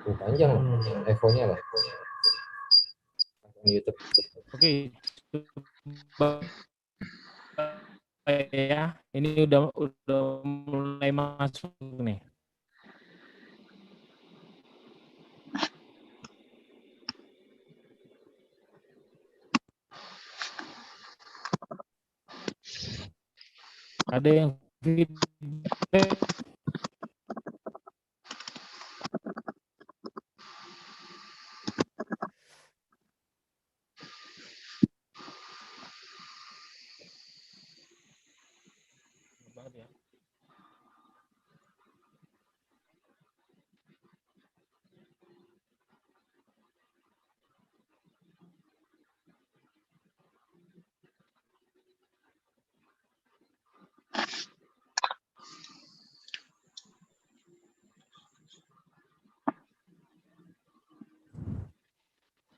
Panjang lah, echo-nya lah. YouTube. Oke, ya, ini udah mulai masuk nih. Ada yang feedback? Ya.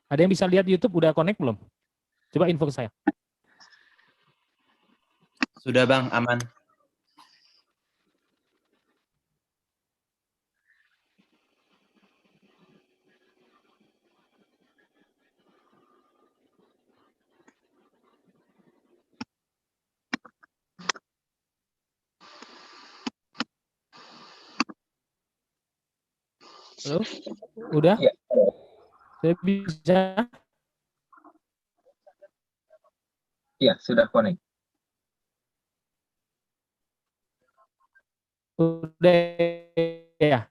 Ada yang bisa lihat YouTube udah connect belum? Coba info ke saya. Sudah Bang, aman. Halo? Udah? Ya. Saya bisa? Ya, sudah connect. Udah ya?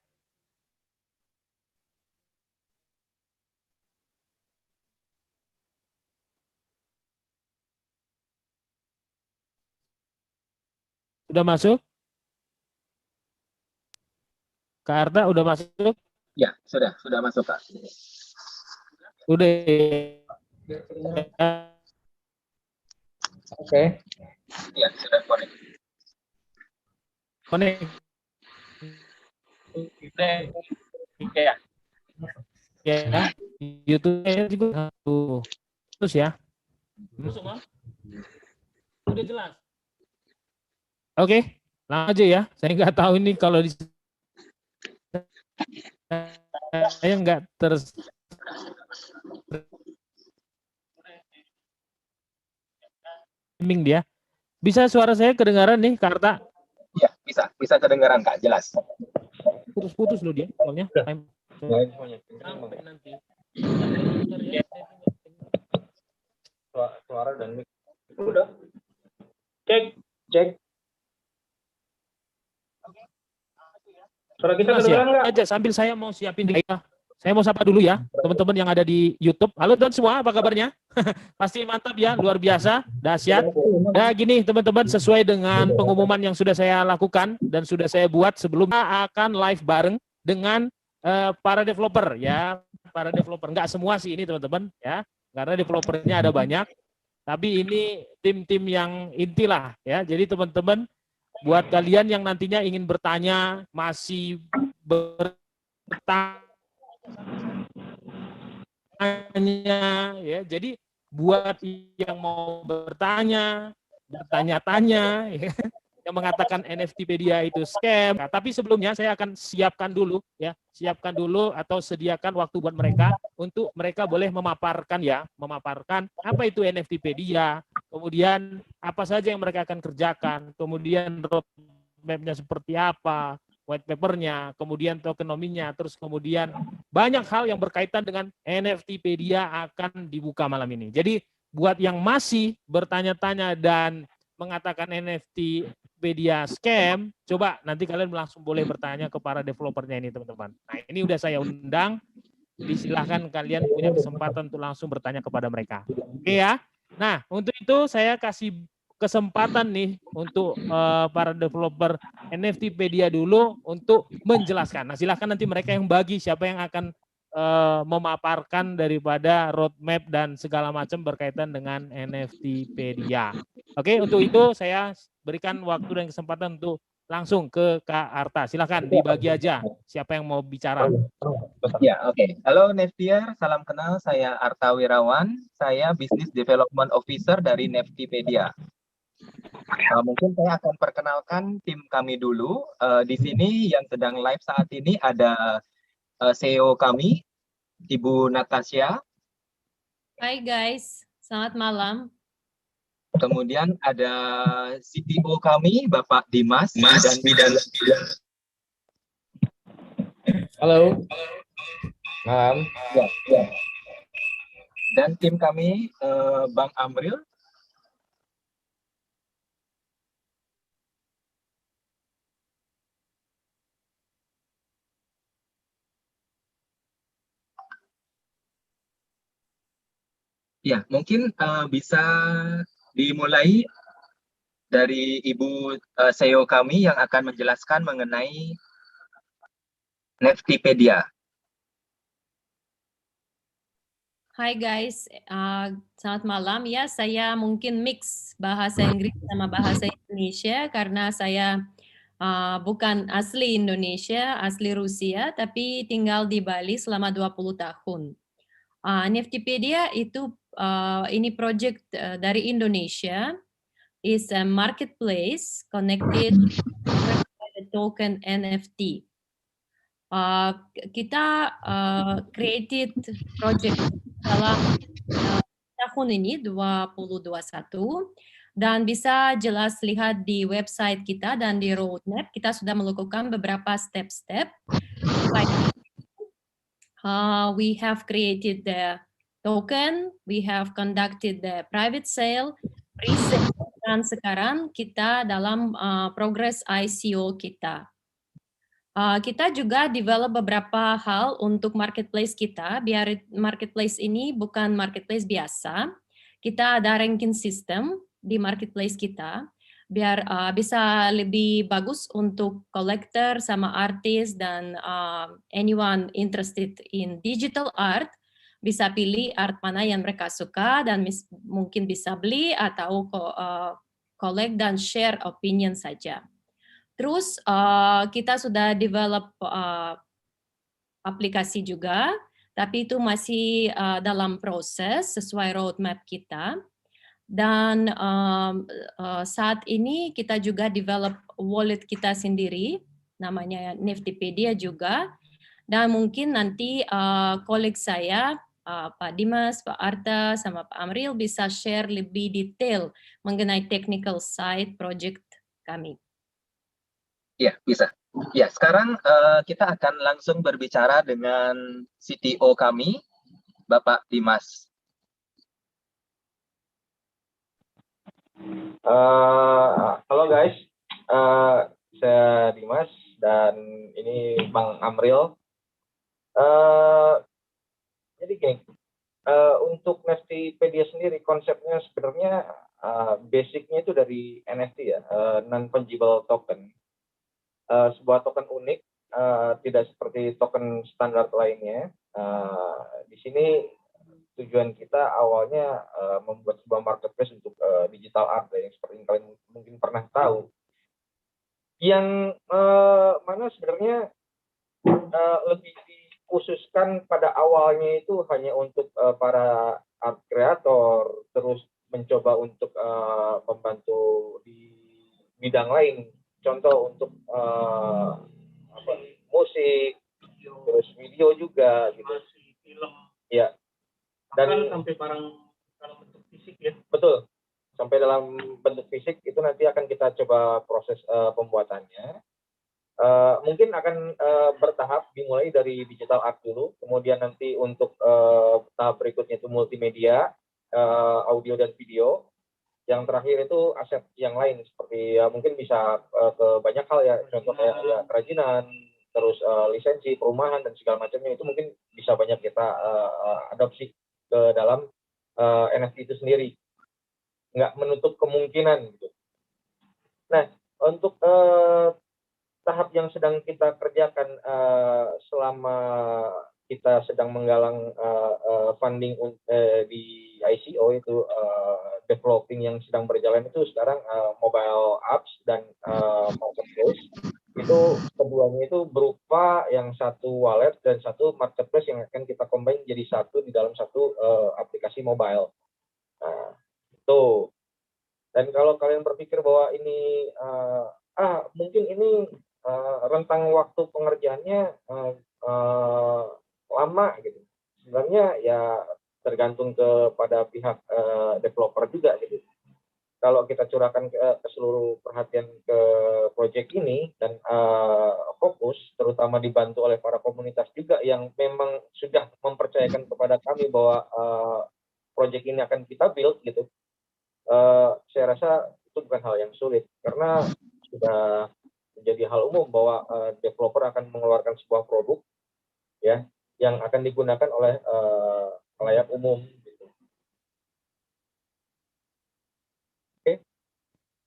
Udah masuk? Kak Arta udah masuk? Ya, sudah masuk Kak. Udah. Oke. Ya, sudah connect. Connect. Udah. Ya. Ya. YouTube-nya juga terus ya. Masuk Mas? Udah jelas. Oke, langsung aja ya. Saya nggak tahu ini kalau di saya nggak streaming dia. Bisa suara saya kedengaran nih, Karta? Ya, bisa kedengaran Kak, jelas. Putus-putus loh dia, soalnya. Sampai nanti. Suara dan mic. Udah. Cek. Suara kita kedengaran nggak? Aja sambil saya mau siapin diri. Saya mau sapa dulu ya, teman-teman yang ada di YouTube. Halo teman semua, apa kabarnya? Pasti mantap ya, luar biasa, dahsyat. Nah gini teman-teman, sesuai dengan pengumuman yang sudah saya lakukan dan sudah saya buat sebelumnya, akan live bareng dengan para developer ya, para developer. Nggak semua sih ini teman-teman ya, karena developernya ada banyak. Tapi ini tim-tim yang inti lah ya. Jadi teman-teman, buat kalian yang nantinya ingin bertanya, masih bertanya ya. Jadi buat yang mau bertanya-tanya ya, yang mengatakan NFTpedia itu scam. Nah, tapi sebelumnya saya akan siapkan dulu atau sediakan waktu buat mereka untuk mereka boleh memaparkan apa itu NFTpedia, kemudian apa saja yang mereka akan kerjakan, kemudian roadmap-nya seperti apa, white paper-nya, kemudian tokenominya, terus kemudian banyak hal yang berkaitan dengan NFTpedia akan dibuka malam ini. Jadi buat yang masih bertanya-tanya dan mengatakan NFTpedia scam, coba nanti kalian langsung boleh bertanya ke para developernya ini teman-teman. Nah ini udah saya undang, disilahkan kalian punya kesempatan untuk langsung bertanya kepada mereka. Oke ya. Nah untuk itu saya kasih kesempatan nih untuk para developer NFTpedia dulu untuk menjelaskan. Nah silahkan nanti mereka yang bagi siapa yang akan memaparkan daripada roadmap dan segala macam berkaitan dengan NFTpedia. Oke, untuk itu saya berikan waktu dan kesempatan untuk langsung ke Kak Arta. Silahkan dibagi aja siapa yang mau bicara. Ya, oke. Halo Neftier, salam kenal. Saya Arta Wirawan. Saya Business Development Officer dari Neftipedia. Mungkin saya akan perkenalkan tim kami dulu. Di sini yang sedang live saat ini ada CEO kami, Ibu Natasha. Hai guys, selamat malam. Kemudian ada CTO kami, Bapak Dimas. Halo. Malam. Ya. Dan tim kami, Bang Amril. Ya, mungkin bisa dimulai dari Ibu CEO kami yang akan menjelaskan mengenai Neftipedia. Hai guys, selamat malam ya. Saya mungkin mix bahasa Inggris sama bahasa Indonesia karena saya bukan asli Indonesia, asli Rusia, tapi tinggal di Bali selama 20 tahun. Neftipedia itu ini project dari Indonesia, is a marketplace connected by the token NFT. Kita created project dalam tahun ini 2021 dan bisa jelas lihat di website kita dan di roadmap kita sudah melakukan beberapa step-step. We have created the token, we have conducted the private sale, pre-sale, dan sekarang kita dalam progress ICO kita. Kita juga develop beberapa hal untuk marketplace kita, biar marketplace ini bukan marketplace biasa. Kita ada ranking system di marketplace kita, biar bisa lebih bagus untuk collector sama artis dan anyone interested in digital art bisa pilih art mana yang mereka suka dan mungkin bisa beli atau collect dan share opinion saja. Terus kita sudah develop aplikasi juga, tapi itu masih dalam proses sesuai roadmap kita. Dan saat ini kita juga develop wallet kita sendiri, namanya Neftipedia juga. Dan mungkin nanti koleg saya, Pak Dimas, Pak Arta, sama Pak Amril bisa share lebih detail mengenai technical side project kami. Ya, bisa. Ya, sekarang kita akan langsung berbicara dengan CTO kami, Bapak Dimas. Halo guys, saya Dimas dan ini Bang Amril. Jadi geng, untuk Neftipedia sendiri konsepnya sebenarnya basicnya itu dari NFT ya, non-fungible token. Sebuah token unik, tidak seperti token standar lainnya. Di sini tujuan kita awalnya membuat sebuah marketplace untuk digital art yang seperti yang kalian mungkin pernah tahu. Yang mana sebenarnya lebih dikhususkan pada awalnya itu hanya untuk para art creator, terus mencoba untuk membantu di bidang lain. Contoh untuk musik, terus video juga gitu. Film. Ya. Dan sampai barang dalam bentuk fisik ya. Betul. Sampai dalam bentuk fisik itu nanti akan kita coba proses pembuatannya. Mungkin akan bertahap dimulai dari digital art dulu, kemudian nanti untuk tahap berikutnya itu multimedia, audio dan video. Yang terakhir itu aset yang lain seperti mungkin bisa ke banyak hal ya, contoh kayak ya, kerajinan, terus lisensi, perumahan dan segala macamnya itu mungkin bisa banyak kita adopsi ke dalam NFT itu sendiri. Nggak menutup kemungkinan gitu. Nah, untuk tahap yang sedang kita kerjakan selama kita sedang menggalang funding di ICO itu developing yang sedang berjalan itu sekarang mobile apps dan marketplace. Itu keduanya itu berupa yang satu wallet dan satu marketplace yang akan kita combine jadi satu di dalam satu aplikasi mobile. Nah, itu. Dan kalau kalian berpikir bahwa ini mungkin ini rentang waktu pengerjaannya lama gitu. Sebenarnya ya tergantung kepada pihak developer juga gitu. Kalau kita curahkan ke seluruh perhatian ke proyek ini dan fokus, terutama dibantu oleh para komunitas juga yang memang sudah mempercayakan kepada kami bahwa proyek ini akan kita build gitu, saya rasa itu bukan hal yang sulit karena sudah menjadi hal umum bahwa developer akan mengeluarkan sebuah produk ya yang akan digunakan oleh khalayak umum.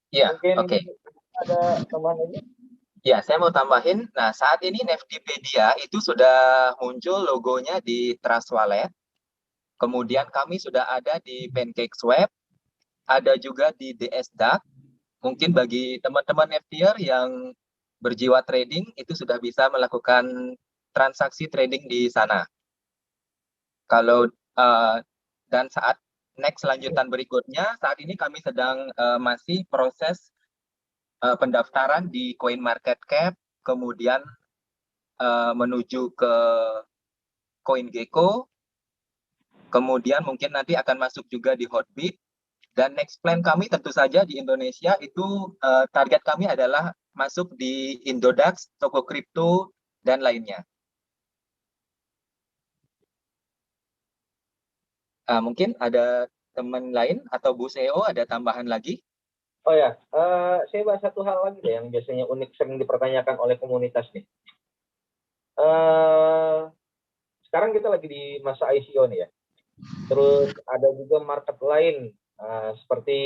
Ya, Mungkin oke. ada tambahan lagi? Ya, saya mau tambahin. Nah, saat ini Neftipedia itu sudah muncul logonya di Trust Wallet. Kemudian kami sudah ada di PancakeSwap, ada juga di DSDAG. Mungkin bagi teman-teman FTR yang berjiwa trading itu sudah bisa melakukan transaksi trading di sana. Kalau dan saat next lanjutan berikutnya, saat ini kami sedang masih proses pendaftaran di CoinMarketCap, kemudian menuju ke CoinGecko, kemudian mungkin nanti akan masuk juga di Hotbit, dan next plan kami tentu saja di Indonesia itu target kami adalah masuk di Indodax, toko kripto, dan lainnya. Mungkin ada teman lain atau Bu CEO ada tambahan lagi? Oh ya, saya bahas satu hal lagi deh yang biasanya unik sering dipertanyakan oleh komunitas nih. Sekarang kita lagi di masa ICO nih ya. Terus ada juga market lain seperti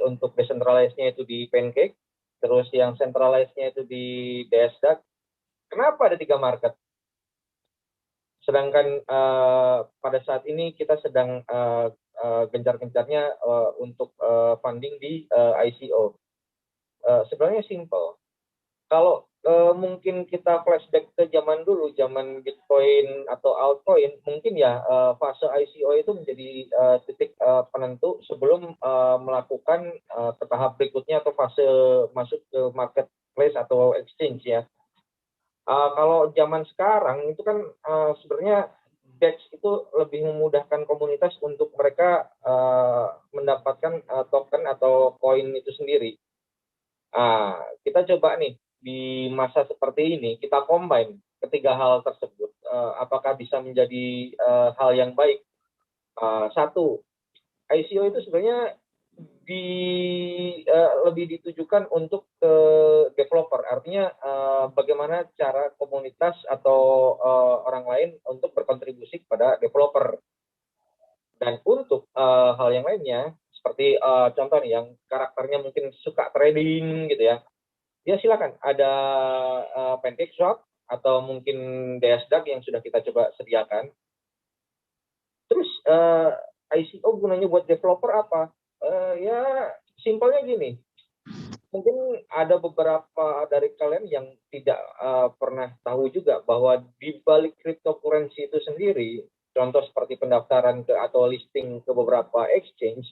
untuk decentralized-nya itu di Pancake, terus yang centralized-nya itu di DSDAG. Kenapa ada 3 market? Sedangkan pada saat ini kita sedang gencar-gencarnya untuk funding di ICO. Sebenarnya simple. Kalau mungkin kita flashback ke zaman dulu, zaman Bitcoin atau altcoin, mungkin ya fase ICO itu menjadi titik penentu sebelum melakukan ke tahap berikutnya atau fase masuk ke marketplace atau exchange ya. Kalau zaman sekarang itu kan sebenarnya DEX itu lebih memudahkan komunitas untuk mereka mendapatkan token atau koin itu sendiri. Kita coba nih di masa seperti ini kita combine ketiga hal tersebut, apakah bisa menjadi hal yang baik? Satu, ICO itu sebenarnya lebih ditujukan untuk ke developer, artinya bagaimana cara komunitas atau orang lain untuk berkontribusi kepada developer. Dan untuk hal yang lainnya, seperti contoh nih yang karakternya mungkin suka trading gitu ya, ya silakan ada PancakeSwap atau mungkin DSDAG yang sudah kita coba sediakan. Terus ICO gunanya buat developer apa? Ya simpelnya gini, mungkin ada beberapa dari kalian yang tidak pernah tahu juga bahwa di balik cryptocurrency itu sendiri, contoh seperti pendaftaran ke atau listing ke beberapa exchange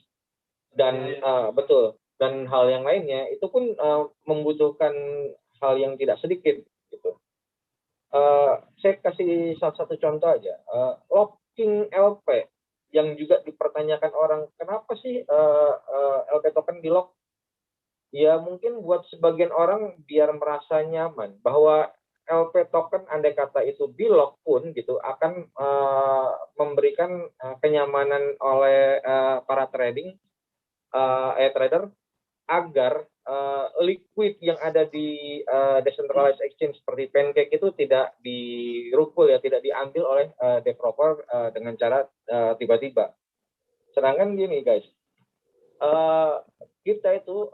dan betul, dan hal yang lainnya itu pun membutuhkan hal yang tidak sedikit gitu. Saya kasih salah satu contoh aja, locking LP yang juga dipertanyakan orang, kenapa sih LP token di lock? Ya mungkin buat sebagian orang biar merasa nyaman bahwa LP token andai kata itu di lock pun gitu akan memberikan kenyamanan oleh para trader agar liquid yang ada di decentralized exchange seperti Pancake itu tidak dirukul ya, tidak diambil oleh developer dengan cara tiba-tiba. Sedangkan gini guys, kita itu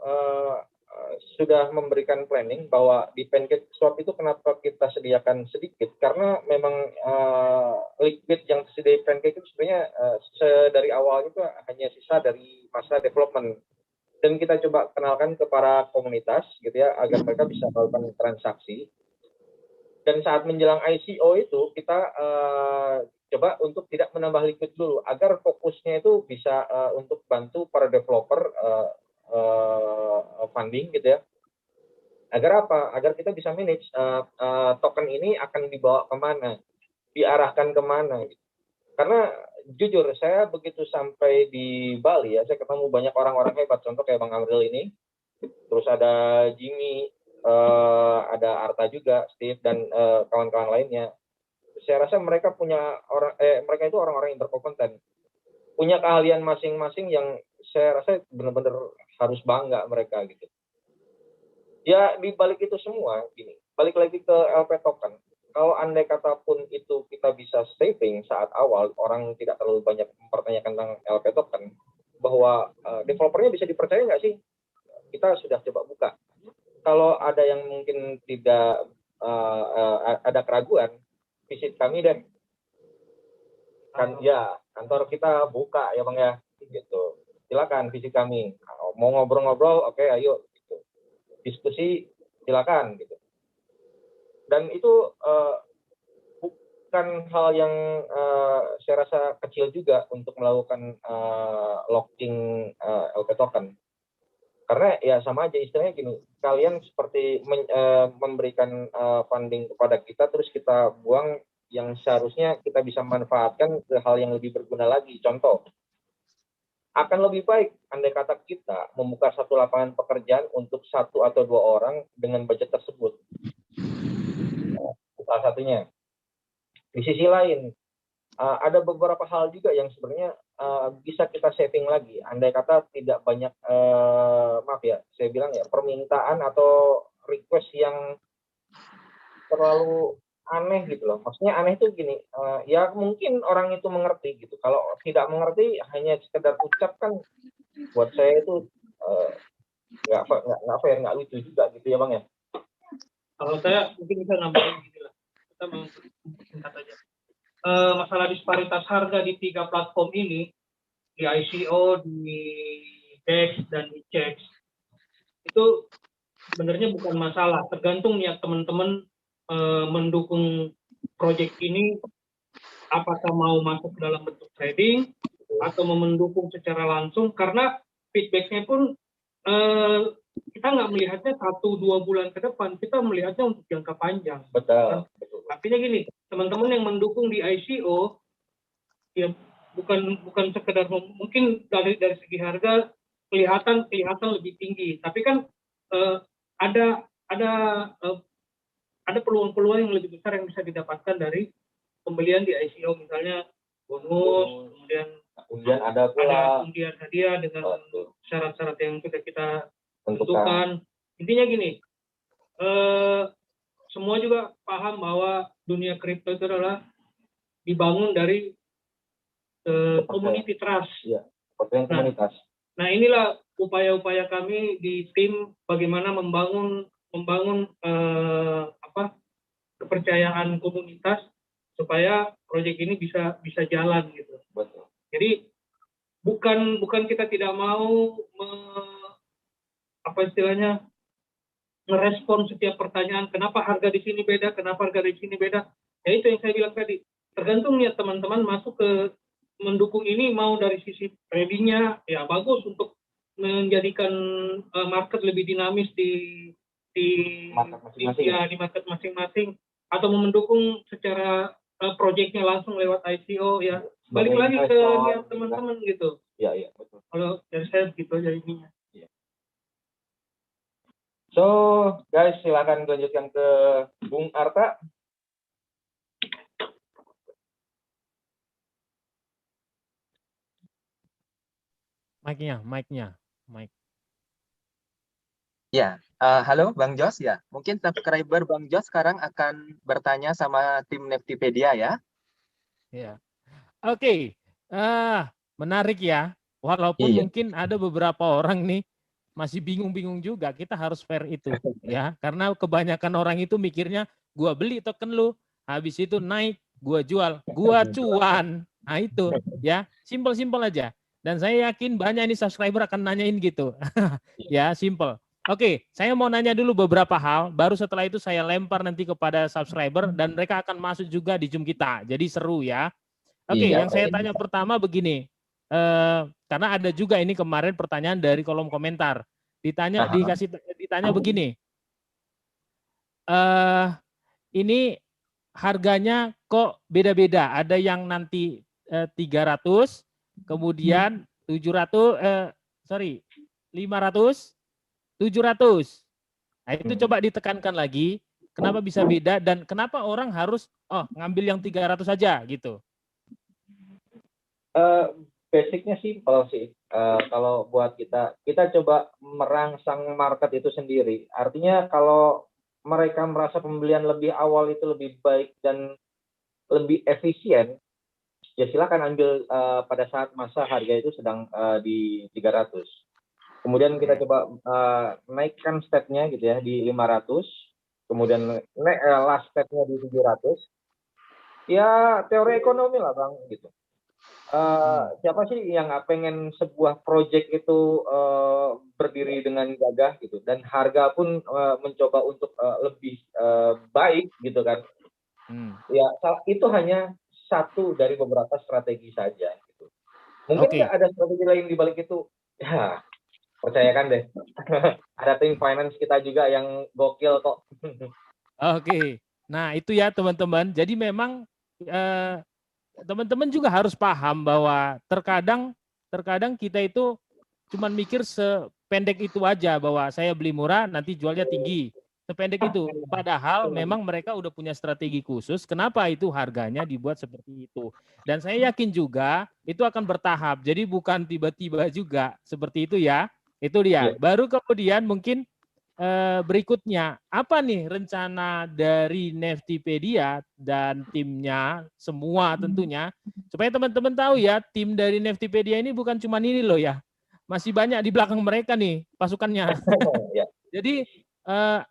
sudah memberikan planning bahwa di PancakeSwap itu kenapa kita sediakan sedikit, karena memang liquid yang tersedia di Pancake itu sebenarnya dari awal itu hanya sisa dari masa development, dan kita coba kenalkan ke para komunitas gitu ya agar mereka bisa melakukan transaksi. Dan saat menjelang ICO itu kita coba untuk tidak menambah liquid dulu agar fokusnya itu bisa untuk bantu para developer funding gitu ya. Agar apa? Agar kita bisa manage token ini akan dibawa kemana, diarahkan kemana. Karena jujur, saya begitu sampai di Bali ya, saya ketemu banyak orang-orang hebat. Contoh kayak Bang Amril ini, terus ada Jimmy, ada Arta juga, Steve, dan kawan-kawan lainnya. Saya rasa mereka mereka itu orang-orang yang berkompeten, punya keahlian masing-masing yang saya rasa benar-benar harus bangga mereka gitu. Ya di balik itu semua, gini, balik lagi ke LP token. Kalau andai kata pun itu kita bisa saving saat awal, orang tidak terlalu banyak mempertanyakan tentang LP token, bahwa developernya bisa dipercaya nggak sih? Kita sudah coba buka. Kalau ada yang mungkin tidak ada keraguan, visit kami deh. Kan ya, kantor kita buka ya Bang ya, gitu. Silakan visit kami. Mau ngobrol-ngobrol, oke, ayo. Gitu. Diskusi, silakan. Gitu. Dan itu bukan hal yang saya rasa kecil juga untuk melakukan locking LP token. Karena ya sama aja istilahnya gini, kalian seperti memberikan funding kepada kita, terus kita buang yang seharusnya kita bisa manfaatkan ke hal yang lebih berguna lagi. Contoh, akan lebih baik andai kata kita membuka satu lapangan pekerjaan untuk 1 atau 2 orang dengan budget tersebut. Salah satunya. Di sisi lain, ada beberapa hal juga yang sebenarnya bisa kita saving lagi. Andai kata tidak banyak, maaf ya, saya bilang ya, permintaan atau request yang terlalu aneh gitu loh. Maksudnya aneh itu gini, ya mungkin orang itu mengerti gitu. Kalau tidak mengerti hanya sekedar ucap kan, buat saya itu nggak fair, nggak lucu juga gitu ya Bang ya. Kalau saya mungkin bisa nambahin gitu lah. Kita mau singkat aja. Masalah disparitas harga di 3 platform ini, di ICO, di DEX, dan di CEX, itu sebenarnya bukan masalah. Tergantung niat teman-teman mendukung proyek ini, apakah mau masuk dalam bentuk trading atau mau mendukung secara langsung, karena feedbacknya pun kita nggak melihatnya 1-2 bulan ke depan, kita melihatnya untuk jangka panjang. Betul. Artinya gini, teman-teman yang mendukung di ICO ya bukan sekedar mungkin dari segi harga kelihatan lebih tinggi, tapi kan ada peluang-peluang yang lebih besar yang bisa didapatkan dari pembelian di ICO, misalnya bonus, kemudian ada undian hadiah dengan syarat-syarat yang sudah kita tentukan. Intinya gini, semua juga paham bahwa dunia kripto itu adalah dibangun dari community trust. Ya, komunitas. Nah, inilah upaya-upaya kami di tim bagaimana membangun kepercayaan komunitas supaya proyek ini bisa jalan gitu. Betul. Jadi bukan kita tidak mau merespon setiap pertanyaan, kenapa harga di sini beda, kenapa harga di sini beda. Ya itu yang saya bilang tadi, tergantung niat teman-teman masuk ke mendukung ini, mau dari sisi tradingnya ya bagus untuk menjadikan market lebih dinamis di market masing-masing, atau mendukung secara proyeknya langsung lewat ICO ya. Balik lagi ke niat teman-teman gitu. Iya, betul. Kalau dari saya begitu aja ininya. So, guys, silakan lanjutkan ke Bung Arta. Mic-nya. Ya, halo Bang Jos ya. Mungkin subscriber Bang Jos sekarang akan bertanya sama tim Neftipedia ya. Ya. Oke. Menarik ya. Walaupun mungkin ada beberapa orang nih masih bingung-bingung juga, kita harus fair itu ya, karena kebanyakan orang itu mikirnya gua beli token lu, habis itu naik, gua jual, gua cuan. Nah itu ya, simpel aja. Dan saya yakin banyak ini subscriber akan nanyain gitu. Ya, simple. Oke, saya mau nanya dulu beberapa hal, baru setelah itu saya lempar nanti kepada subscriber dan mereka akan masuk juga di Zoom kita. Jadi seru ya. Oke, yang saya tanya pertama begini. Karena ada juga ini kemarin pertanyaan dari kolom komentar. Ditanya begini. ini harganya kok beda-beda. Ada yang nanti 300, kemudian 700, 500, 700. Nah, itu coba ditekankan lagi, kenapa bisa beda dan kenapa orang harus ngambil yang 300 saja gitu. Basicnya simpel sih. Kalau buat kita coba merangsang market itu sendiri. Artinya kalau mereka merasa pembelian lebih awal itu lebih baik dan lebih efisien, ya silakan ambil pada saat masa harga itu sedang di 300. Kemudian kita coba naikkan step-nya gitu ya di 500, kemudian last step-nya di 700. Ya teori ekonomi lah Bang gitu. Siapa sih yang nggak pengen sebuah project itu berdiri dengan gagah gitu dan harga pun mencoba untuk lebih baik gitu kan. Ya itu hanya satu dari beberapa strategi saja gitu. Mungkin nggak ada strategi lain di balik itu. Ya, percayakan deh. Ada tim finance kita juga yang gokil kok. Oke. Nah, itu ya teman-teman. Jadi memang teman-teman juga harus paham bahwa terkadang kita itu cuman mikir sependek itu aja bahwa saya beli murah nanti jualnya tinggi. Sependek itu. Padahal memang mereka udah punya strategi khusus kenapa itu harganya dibuat seperti itu. Dan saya yakin juga itu akan bertahap. Jadi bukan tiba-tiba juga seperti itu ya. Itu dia. Baru kemudian mungkin berikutnya, apa nih rencana dari Neftipedia dan timnya semua tentunya, supaya teman-teman tahu ya, tim dari Neftipedia ini bukan cuma ini loh ya, masih banyak di belakang mereka nih pasukannya. Jadi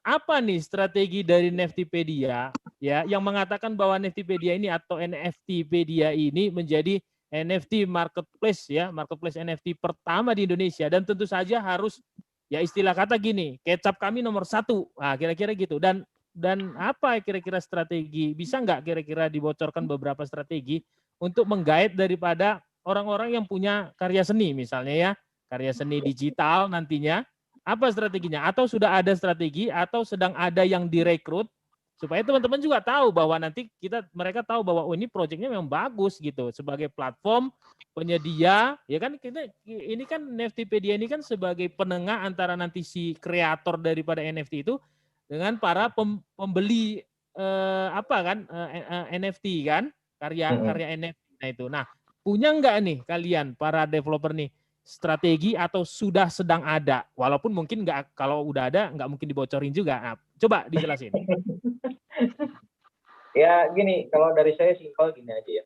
apa nih strategi dari Neftipedia ya yang mengatakan bahwa Neftipedia ini atau NFTpedia ini menjadi NFT marketplace ya, marketplace NFT pertama di Indonesia dan tentu saja harus ya istilah kata gini, kecap kami nomor 1. Nah, kira-kira gitu. Dan apa kira-kira strategi? Bisa nggak kira-kira dibocorkan beberapa strategi untuk menggait daripada orang-orang yang punya karya seni misalnya ya, karya seni digital nantinya. Apa strateginya? Atau sudah ada strategi atau sedang ada yang direkrut supaya teman-teman juga tahu bahwa nanti mereka tahu bahwa ini proyeknya memang bagus gitu sebagai platform penyedia ya kan ini kan Neftipedia ini kan sebagai penengah antara nanti si kreator daripada NFT itu dengan para pembeli NFT kan karya NFT itu. Nah, punya nggak nih kalian para developer nih strategi atau sudah sedang ada walaupun mungkin nggak kalau udah ada nggak mungkin dibocorin juga. Nah, coba dijelasin. Ya gini, kalau dari saya simpel gini aja ya.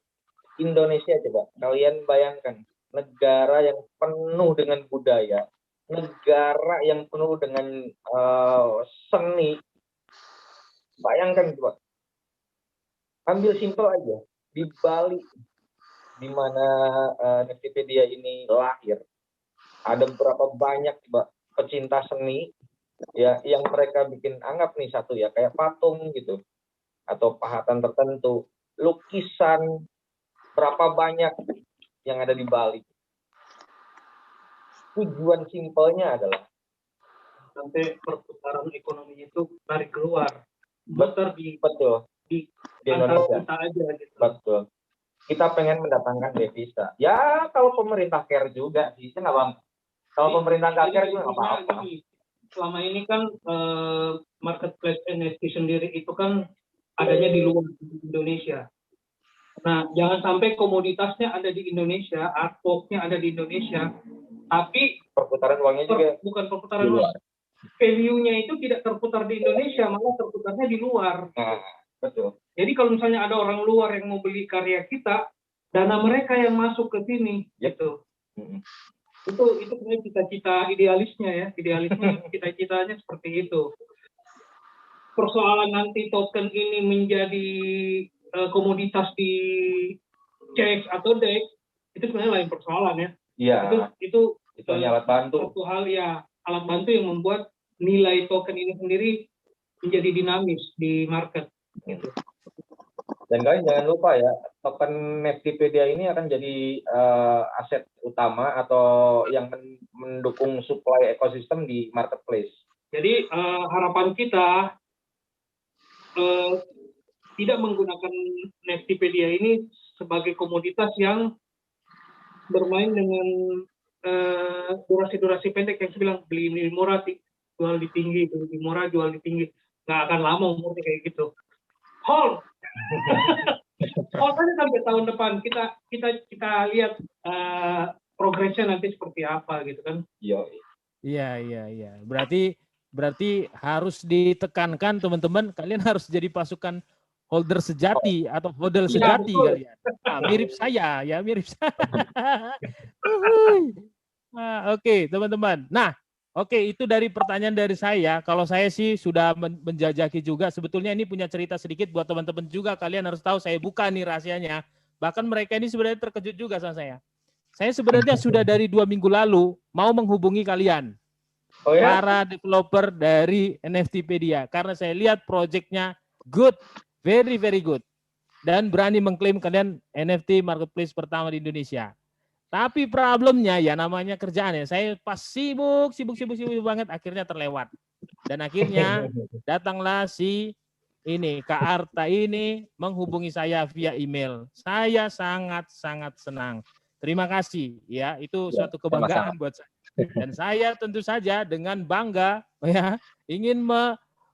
Indonesia coba, kalian bayangkan negara yang penuh dengan budaya, negara yang penuh dengan seni. Bayangkan coba, ambil simpel aja di Bali, di mana Neftipedia ini lahir, ada berapa banyak coba pecinta seni ya yang mereka bikin anggap nih satu ya kayak patung gitu atau pahatan tertentu, lukisan berapa banyak yang ada di Bali. Tujuan simpelnya adalah sampai perputaran ekonominya itu tarik keluar. Betul. Di Indonesia. Kita aja gitu. Betul. Kita pengen mendatangkan devisa. Ya kalau pemerintah care juga sih, nggak. Kalau pemerintah nggak care juga nggak apa-apa. Selama ini kan marketplace NFT sendiri itu kan adanya di luar Indonesia. Nah, jangan sampai komoditasnya ada di Indonesia, artworknya ada di Indonesia, tapi perputaran uangnya juga bukan perputaran uang. Value-nya itu tidak terputar di Indonesia, malah terputarnya di luar. Nah, betul. Jadi kalau misalnya ada orang luar yang mau beli karya kita, dana mereka yang masuk ke sini, gitu. Itu sebenarnya cita-cita idealisnya ya, cita-citanya seperti itu. Persoalan nanti token ini menjadi komoditas di CX atau DEX itu sebenarnya lain persoalan ya. Iya. Itu alat bantu. Satu hal ya, alat bantu yang membuat nilai token ini sendiri menjadi dinamis di market. Gitu. Dan kalian jangan lupa ya, token Neftipedia ini akan jadi aset utama atau yang mendukung supply ekosistem di marketplace. Jadi harapan kita tidak menggunakan Neftipedia ini sebagai komoditas yang bermain dengan durasi-durasi pendek yang saya bilang beli murah jual di tinggi, beli murah jual di tinggi, nggak akan lama umurnya kayak gitu. Hold aja sampai tahun depan, kita lihat progresnya nanti seperti apa gitu kan. Iya. Berarti harus ditekankan teman-teman, kalian harus jadi pasukan holder sejati atau hodl sejati kalian. Nah, mirip saya. Oke, teman-teman. Nah, oke, itu dari pertanyaan dari saya. Kalau saya sih sudah menjajaki juga. Sebetulnya ini punya cerita sedikit buat teman-teman juga. Kalian harus tahu saya buka nih rahasianya. Bahkan mereka ini sebenarnya terkejut juga sama saya. Saya sebenarnya sudah dari 2 minggu lalu mau menghubungi kalian. Oh ya? Para developer dari Neftipedia. Karena saya lihat projectnya good. Very, very good. Dan berani mengklaim kalian NFT marketplace pertama di Indonesia. Tapi problemnya ya namanya kerjaan ya. Saya pas sibuk banget akhirnya terlewat. Dan akhirnya datanglah si ini Kak Arta ini menghubungi saya via email. Saya sangat senang. Terima kasih ya, itu suatu kebanggaan buat saya. Dan saya tentu saja dengan bangga ya ingin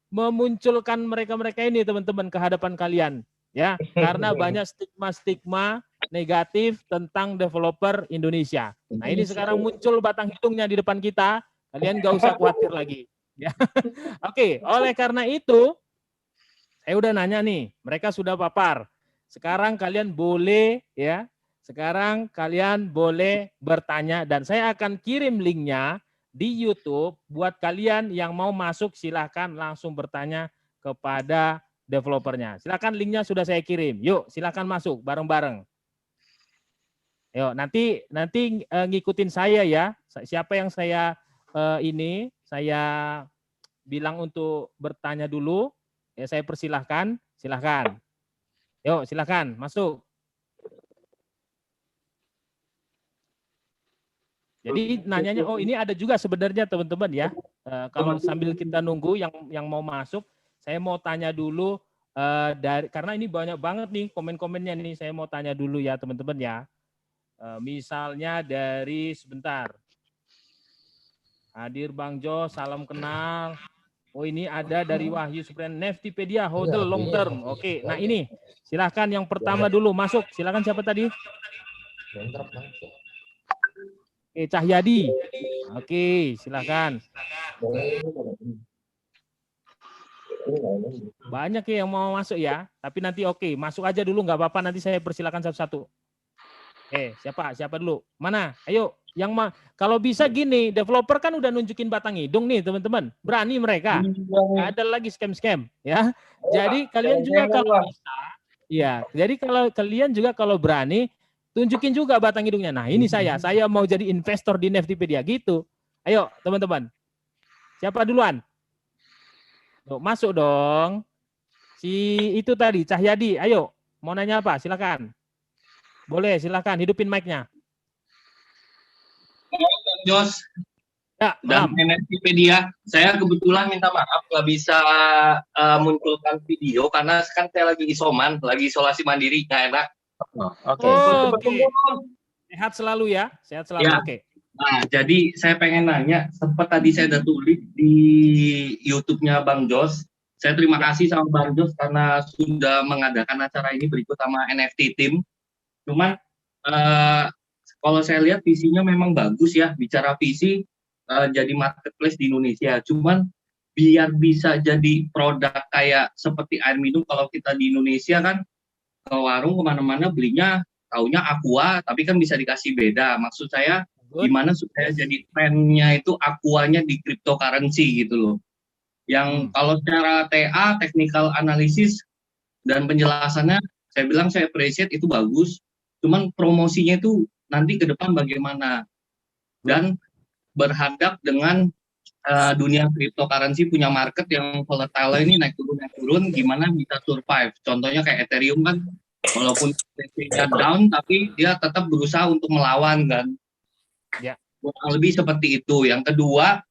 memunculkan mereka-mereka ini teman-teman ke hadapan kalian ya, karena banyak stigma negatif tentang developer Indonesia. Nah, ini sekarang muncul batang hidungnya di depan kita, kalian gak usah khawatir lagi ya. Oke, oleh karena itu saya udah nanya nih, mereka sudah papar. Sekarang kalian boleh bertanya dan saya akan kirim linknya di YouTube buat kalian yang mau masuk silahkan langsung bertanya kepada developernya. Silahkan linknya sudah saya kirim. Yuk silahkan masuk bareng-bareng. Yuk nanti ngikutin saya ya. Siapa yang saya bilang untuk bertanya dulu, ya saya persilahkan. Silahkan. Yuk silahkan masuk. Jadi nanyanya, oh ini ada juga sebenarnya teman-teman ya. Kalau sambil kita nunggu yang mau masuk, saya mau tanya dulu karena ini banyak banget nih komen-komennya nih. Saya mau tanya dulu ya teman-teman ya. Misalnya dari sebentar. Hadir Bang Jo, salam kenal. Oh ini ada dari Wahyu Supriyan, Neftipedia hodl long term. Oke, nah ini silahkan yang pertama dulu masuk. Silahkan siapa tadi? Cahyadi. Oke, silakan. Banyak ya yang mau masuk ya, tapi nanti oke, masuk aja dulu nggak apa-apa, nanti saya persilakan satu-satu. Siapa dulu? Mana? Ayo, kalau bisa gini, developer kan udah nunjukin batang hidung nih, teman-teman. Berani mereka. Nggak ada lagi scam-scam ya. Jadi kalian juga kalau bisa, ya. Jadi kalau kalian juga kalau berani tunjukin juga batang hidungnya. Nah, ini saya mau jadi investor di Neftipedia gitu. Ayo, teman-teman. Siapa duluan? Tuh, masuk dong. Si itu tadi, Cahyadi. Ayo, mau nanya apa? Silakan. Boleh, silakan. Hidupin mic-nya. Jos. Ya, dan Neftipedia. Saya kebetulan minta maaf nggak bisa munculkan video karena kan saya lagi isoman, lagi isolasi mandiri, nggak enak. Oke. Sehat selalu ya. Sehat selalu. Ya. Oke. Nah, jadi saya pengen nanya, sempat tadi saya udah tulis di YouTube-nya Bang Jos. Saya terima kasih sama Bang Jos karena sudah mengadakan acara ini berikut sama NFT Team. Cuman kalau saya lihat visinya memang bagus ya, bicara visi jadi marketplace di Indonesia. Cuman biar bisa jadi produk kayak seperti air minum, kalau kita di Indonesia kan ke warung kemana-mana belinya taunya Aqua, tapi kan bisa dikasih beda. Maksud saya gimana supaya jadi trennya itu Aquanya di cryptocurrency gitu loh. Yang kalau secara TA, technical analysis dan penjelasannya, saya bilang saya appreciate itu bagus. Cuman promosinya itu nanti ke depan bagaimana. Dan berhadap dengan dunia cryptocurrency punya market yang volatile ini naik turun, gimana bisa survive. Contohnya kayak Ethereum kan, walaupun price-nya down, tapi dia tetap berusaha untuk melawan kan. Ya. Lebih seperti itu. Yang kedua,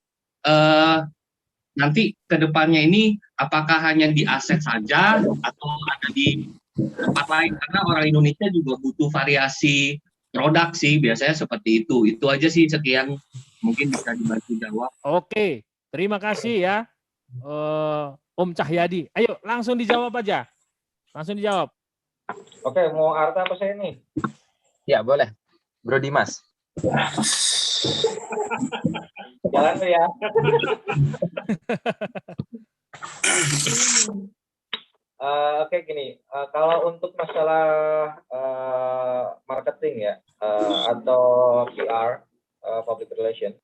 nanti ke depannya ini apakah hanya di aset saja atau ada di tempat lain, karena orang Indonesia juga butuh variasi produk sih, biasanya seperti itu. Itu aja sih, sekian, mungkin bisa dibantu jawab. Oke, terima kasih ya Om Cahyadi. Ayo langsung dijawab aja. Langsung dijawab. Oke, mau Arta apa saya nih? Ya, boleh. Bro Dimas. Jalan tuh ya. Oke gini, kalau untuk masalah marketing ya atau PR, public relation,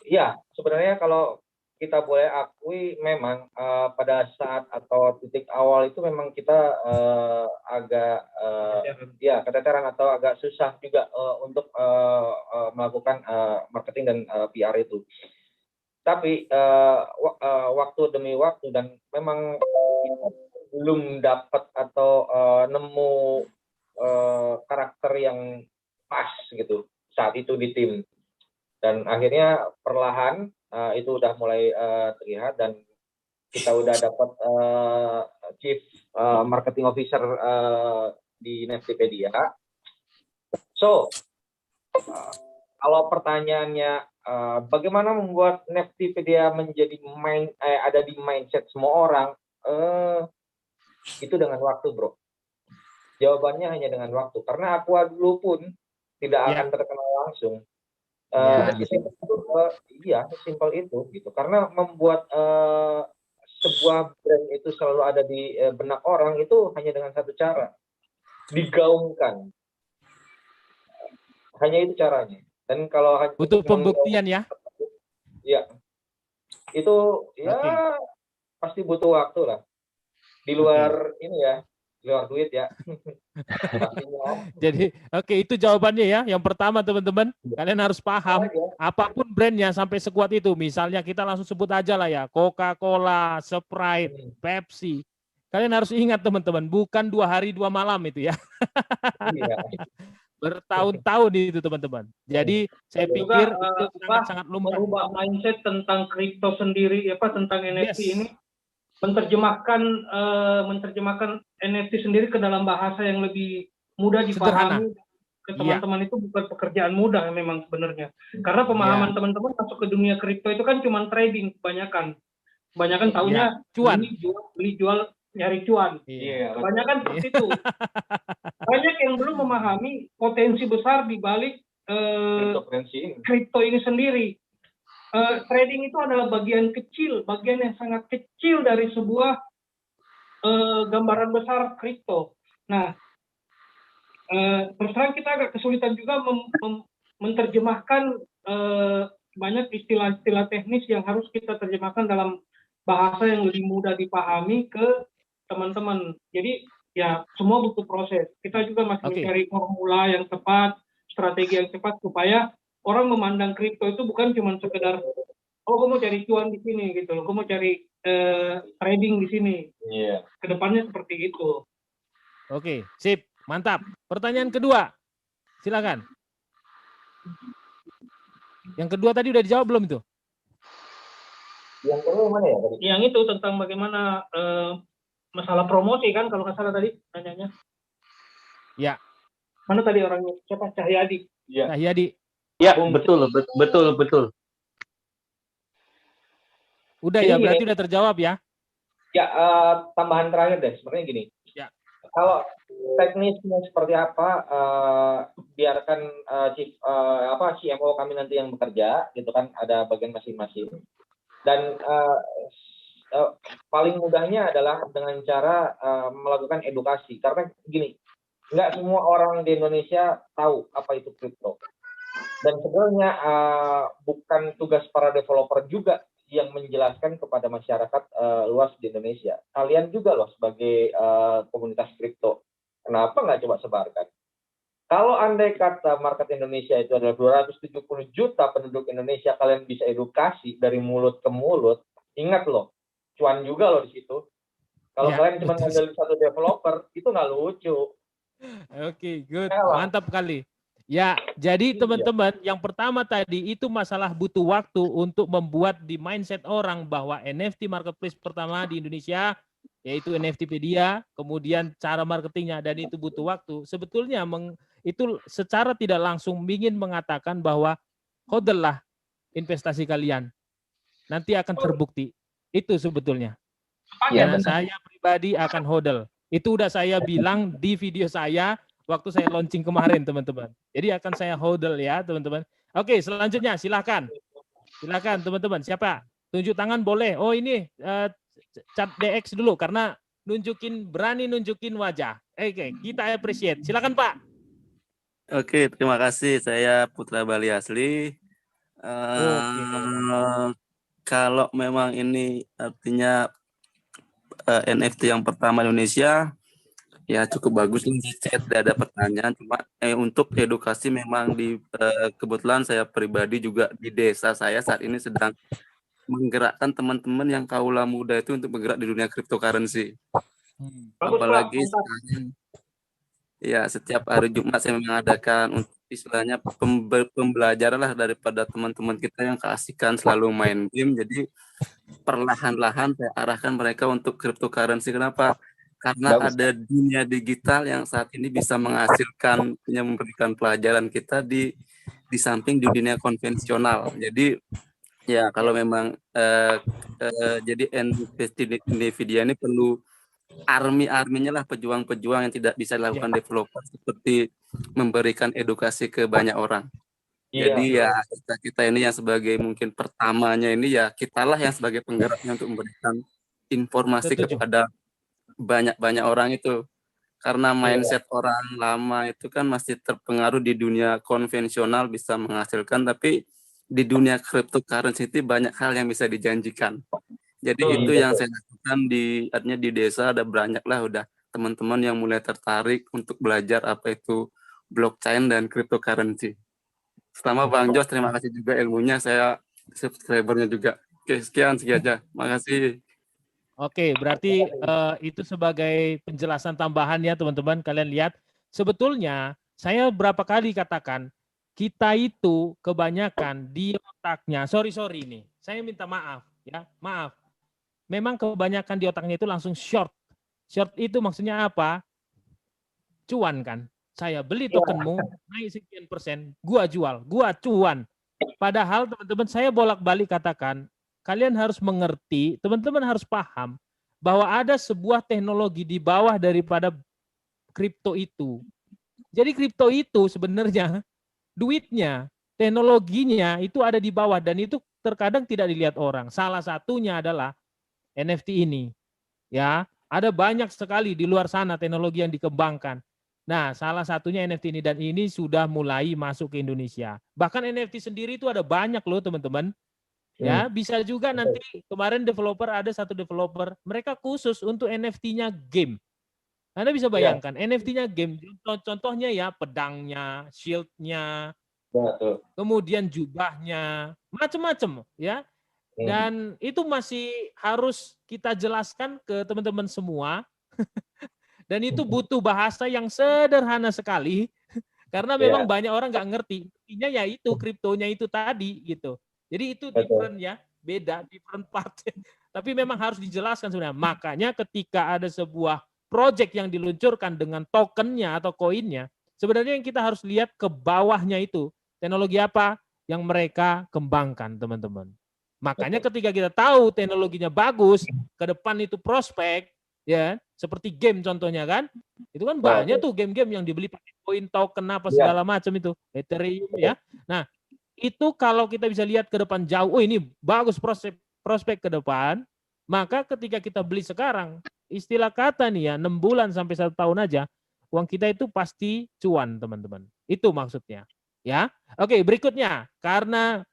ya sebenarnya kalau kita boleh akui memang pada saat atau titik awal itu memang kita agak ya keteteran atau agak susah juga untuk melakukan marketing dan PR itu. Tapi waktu demi waktu dan memang belum dapat atau nemu karakter yang pas gitu saat itu di tim, dan akhirnya perlahan itu udah mulai terlihat dan kita udah dapat chief marketing officer di Neftipedia. So kalau pertanyaannya bagaimana membuat Neftipedia menjadi ada di mindset semua orang, itu dengan waktu, bro. Jawabannya hanya dengan waktu. Karena Aqua dulu pun tidak akan terkenal langsung. Iya, simpel itu gitu. Karena membuat sebuah brand itu selalu ada di benak orang itu hanya dengan satu cara, digaungkan. Hanya itu caranya. Dan kalau butuh pembuktian ya. Ya. Itu ya pasti butuh waktu lah. Di luar ini ya, di luar duit ya. Jadi itu jawabannya ya. Yang pertama teman-teman, kalian harus paham apapun brandnya sampai sekuat itu. Misalnya kita langsung sebut aja lah ya, Coca-Cola, Sprite, Pepsi. Kalian harus ingat teman-teman, bukan 2 hari 2 malam itu ya. Bertahun-tahun itu teman-teman. Jadi saya pikir itu sangat-sangat lumrah. Merubah mindset tentang kripto sendiri, tentang NFT ini. Menerjemahkan NFT sendiri ke dalam bahasa yang lebih mudah dipahami ke teman-teman. Itu bukan pekerjaan mudah memang sebenarnya, karena pemahaman teman-teman masuk ke dunia kripto itu kan cuma trading, kebanyakan taunya cuan, beli jual nyari cuan, kebanyakan seperti itu. Banyak yang belum memahami potensi besar di balik kripto ini sendiri. Trading itu adalah bagian yang sangat kecil dari sebuah gambaran besar kripto. Nah, terus terang kita agak kesulitan juga menerjemahkan banyak istilah-istilah teknis yang harus kita terjemahkan dalam bahasa yang lebih mudah dipahami ke teman-teman. Jadi ya semua butuh proses. Kita juga masih mencari formula yang tepat, strategi yang tepat supaya orang memandang kripto itu bukan cuma sekedar gue mau cari cuan di sini gitu loh, gue mau cari trading di sini. Kedepannya seperti itu. Oke, sip, mantap. Pertanyaan kedua, silakan. Yang kedua tadi udah dijawab belum itu? Yang kedua mana ya tadi? Yang itu tentang bagaimana masalah promosi kan kalau nggak salah tadi nanyanya. Ya. Mana tadi orangnya? Siapa? Cahyadi. Cahyadi. Ya, betul. Udah ya, berarti udah terjawab ya? Ya, tambahan terakhir deh, sebenarnya gini. Ya. Kalau teknisnya seperti apa, biarkan CMO kami nanti yang bekerja, gitu kan, ada bagian masing-masing. Dan paling mudahnya adalah dengan cara melakukan edukasi. Karena gini, nggak semua orang di Indonesia tahu apa itu kripto. Dan sebenarnya bukan tugas para developer juga yang menjelaskan kepada masyarakat luas di Indonesia. Kalian juga loh sebagai komunitas kripto. Kenapa nggak coba sebarkan? Kalau andai kata market Indonesia itu adalah 270 juta penduduk Indonesia, kalian bisa edukasi dari mulut ke mulut. Ingat loh, cuan juga loh di situ. Kalau kalian cuma ngandelin satu developer, itu nggak lucu. Oke, good. Mantap kali. Ya, jadi teman-teman, yang pertama tadi itu masalah butuh waktu untuk membuat di mindset orang bahwa NFT marketplace pertama di Indonesia yaitu NFTpedia, kemudian cara marketingnya dan itu butuh waktu. Sebetulnya itu secara tidak langsung ingin mengatakan bahwa hodllah investasi kalian. Nanti akan terbukti. Itu sebetulnya. Iya, Ya, benar. saya pribadi akan hodl. Itu udah saya bilang di video saya waktu saya launching kemarin, teman-teman. Jadi akan saya hodl ya, teman-teman. Oke, selanjutnya silakan. Silakan, teman-teman. Siapa? Tunjuk tangan boleh. Oh, ini chat DX dulu karena berani nunjukin wajah. Oke, kita appreciate. Silakan, Pak. Oke, terima kasih. Saya Putra Bali Asli. Oke. Kalau memang ini artinya NFT yang pertama di Indonesia, ya cukup bagus. Saya tidak ada pertanyaan. Cuma untuk edukasi memang kebetulan saya pribadi juga di desa saya saat ini sedang menggerakkan teman-teman yang kaula muda itu untuk bergerak di dunia cryptocurrency. Apalagi sekarang, ya setiap hari Jumat saya mengadakan untuk istilahnya pembelajaran lah daripada teman-teman kita yang keasikan selalu main game. Jadi perlahan-lahan saya arahkan mereka untuk cryptocurrency. Kenapa? Karena Bagus. ada dunia digital yang saat ini bisa menghasilkan, memberikan pelajaran kita di samping di dunia konvensional. Jadi ya kalau memang jadi NVIDIA ini perlu army-nya lah, pejuang-pejuang yang tidak bisa dilakukan developer, seperti memberikan edukasi ke banyak orang. Jadi ya kita ini yang sebagai mungkin pertamanya ini ya kitalah yang sebagai penggeraknya untuk memberikan informasi kepada banyak orang itu. Karena mindset orang lama itu kan masih terpengaruh di dunia konvensional bisa menghasilkan, tapi di dunia cryptocurrency itu banyak hal yang bisa dijanjikan. Jadi itu yang saya lakukan artinya di desa ada banyak lah udah teman-teman yang mulai tertarik untuk belajar apa itu blockchain dan cryptocurrency. Pertama Bang Jos, terima kasih juga ilmunya, saya subscribernya juga. Oke, sekian aja. Makasih. Oke, berarti itu sebagai penjelasan tambahan ya teman-teman. Kalian lihat, sebetulnya saya berapa kali katakan, kita itu kebanyakan di otaknya, sorry nih, saya minta maaf ya, maaf. Memang kebanyakan di otaknya itu langsung short. Short itu maksudnya apa? Cuan kan. Saya beli tokenmu, naik sekian persen, gua jual, gua cuan. Padahal teman-teman saya bolak-balik katakan, kalian harus mengerti, teman-teman harus paham bahwa ada sebuah teknologi di bawah daripada kripto itu. Jadi kripto itu sebenarnya duitnya, teknologinya itu ada di bawah dan itu terkadang tidak dilihat orang. Salah satunya adalah NFT ini. Ya, ada banyak sekali di luar sana teknologi yang dikembangkan. Nah, salah satunya NFT ini dan ini sudah mulai masuk ke Indonesia. Bahkan NFT sendiri itu ada banyak loh, teman-teman. Ya, bisa juga nanti kemarin ada satu developer, mereka khusus untuk NFT-nya game. Anda bisa bayangkan, NFT-nya game, contohnya ya pedangnya, shield-nya, kemudian jubahnya, macam-macam ya. Dan itu masih harus kita jelaskan ke teman-teman semua. Dan itu butuh bahasa yang sederhana sekali. Karena memang banyak orang nggak ngerti. Intinya ya itu, kriptonya itu tadi gitu. Jadi itu different ya, beda, different part. Tapi memang harus dijelaskan sebenarnya. Makanya ketika ada sebuah project yang diluncurkan dengan tokennya atau koinnya, sebenarnya yang kita harus lihat ke bawahnya itu. Teknologi apa yang mereka kembangkan, teman-teman. Makanya ketika kita tahu teknologinya bagus, ke depan itu prospek, ya seperti game contohnya kan, itu kan banyak tuh game-game yang dibeli pakai koin token apa segala macam itu, Ethereum ya. Nah itu kalau kita bisa lihat ke depan jauh, oh ini bagus prospek ke depan, maka ketika kita beli sekarang, istilah kata nih ya 6 bulan sampai 1 tahun aja, uang kita itu pasti cuan teman-teman. Itu maksudnya. Ya, oke berikutnya karena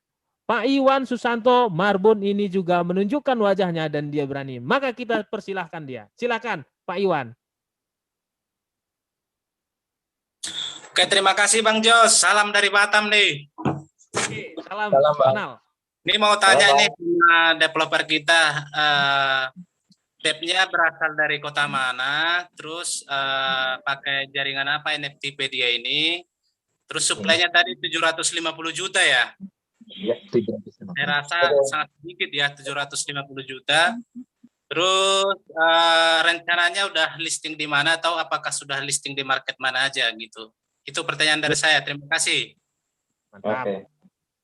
Pak Iwan Susanto Marbun ini juga menunjukkan wajahnya dan dia berani. Maka kita persilahkan dia. Silakan Pak Iwan. Oke, terima kasih Bang Jos. Salam dari Batam nih. Oke, salam kenal. Ini mau tanya nih developer kita. Tab-nya berasal dari kota mana? Terus pakai jaringan apa NFTpedia ini? Terus supply-nya tadi 750 juta ya. Ya, 750. Saya rasa sangat sedikit ya, 750 juta. Terus rencananya udah listing di mana atau apakah sudah listing di market mana aja gitu? Itu pertanyaan dari saya. Terima kasih. Mantap. Oke.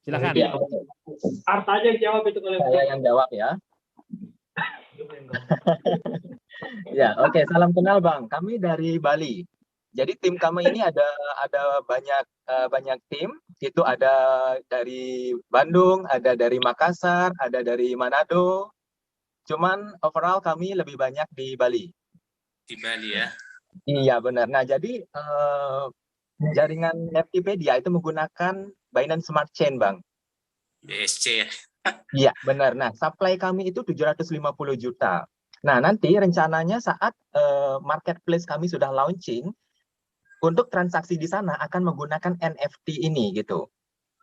Silakan. Ya, Arta aja yang jawab itu kalau saya yang jawab ya. Ya, oke. Salam kenal Bang. Kami dari Bali. Jadi tim kami ini ada banyak tim. Itu ada dari Bandung, ada dari Makassar, ada dari Manado. Cuman overall kami lebih banyak di Bali. Di Bali ya. Iya benar. Nah jadi jaringan Neftipedia itu menggunakan Binance Smart Chain Bang. BSC ya. Iya benar. Nah supply kami itu 750 juta. Nah nanti rencananya saat marketplace kami sudah launching, untuk transaksi di sana akan menggunakan NFT ini gitu.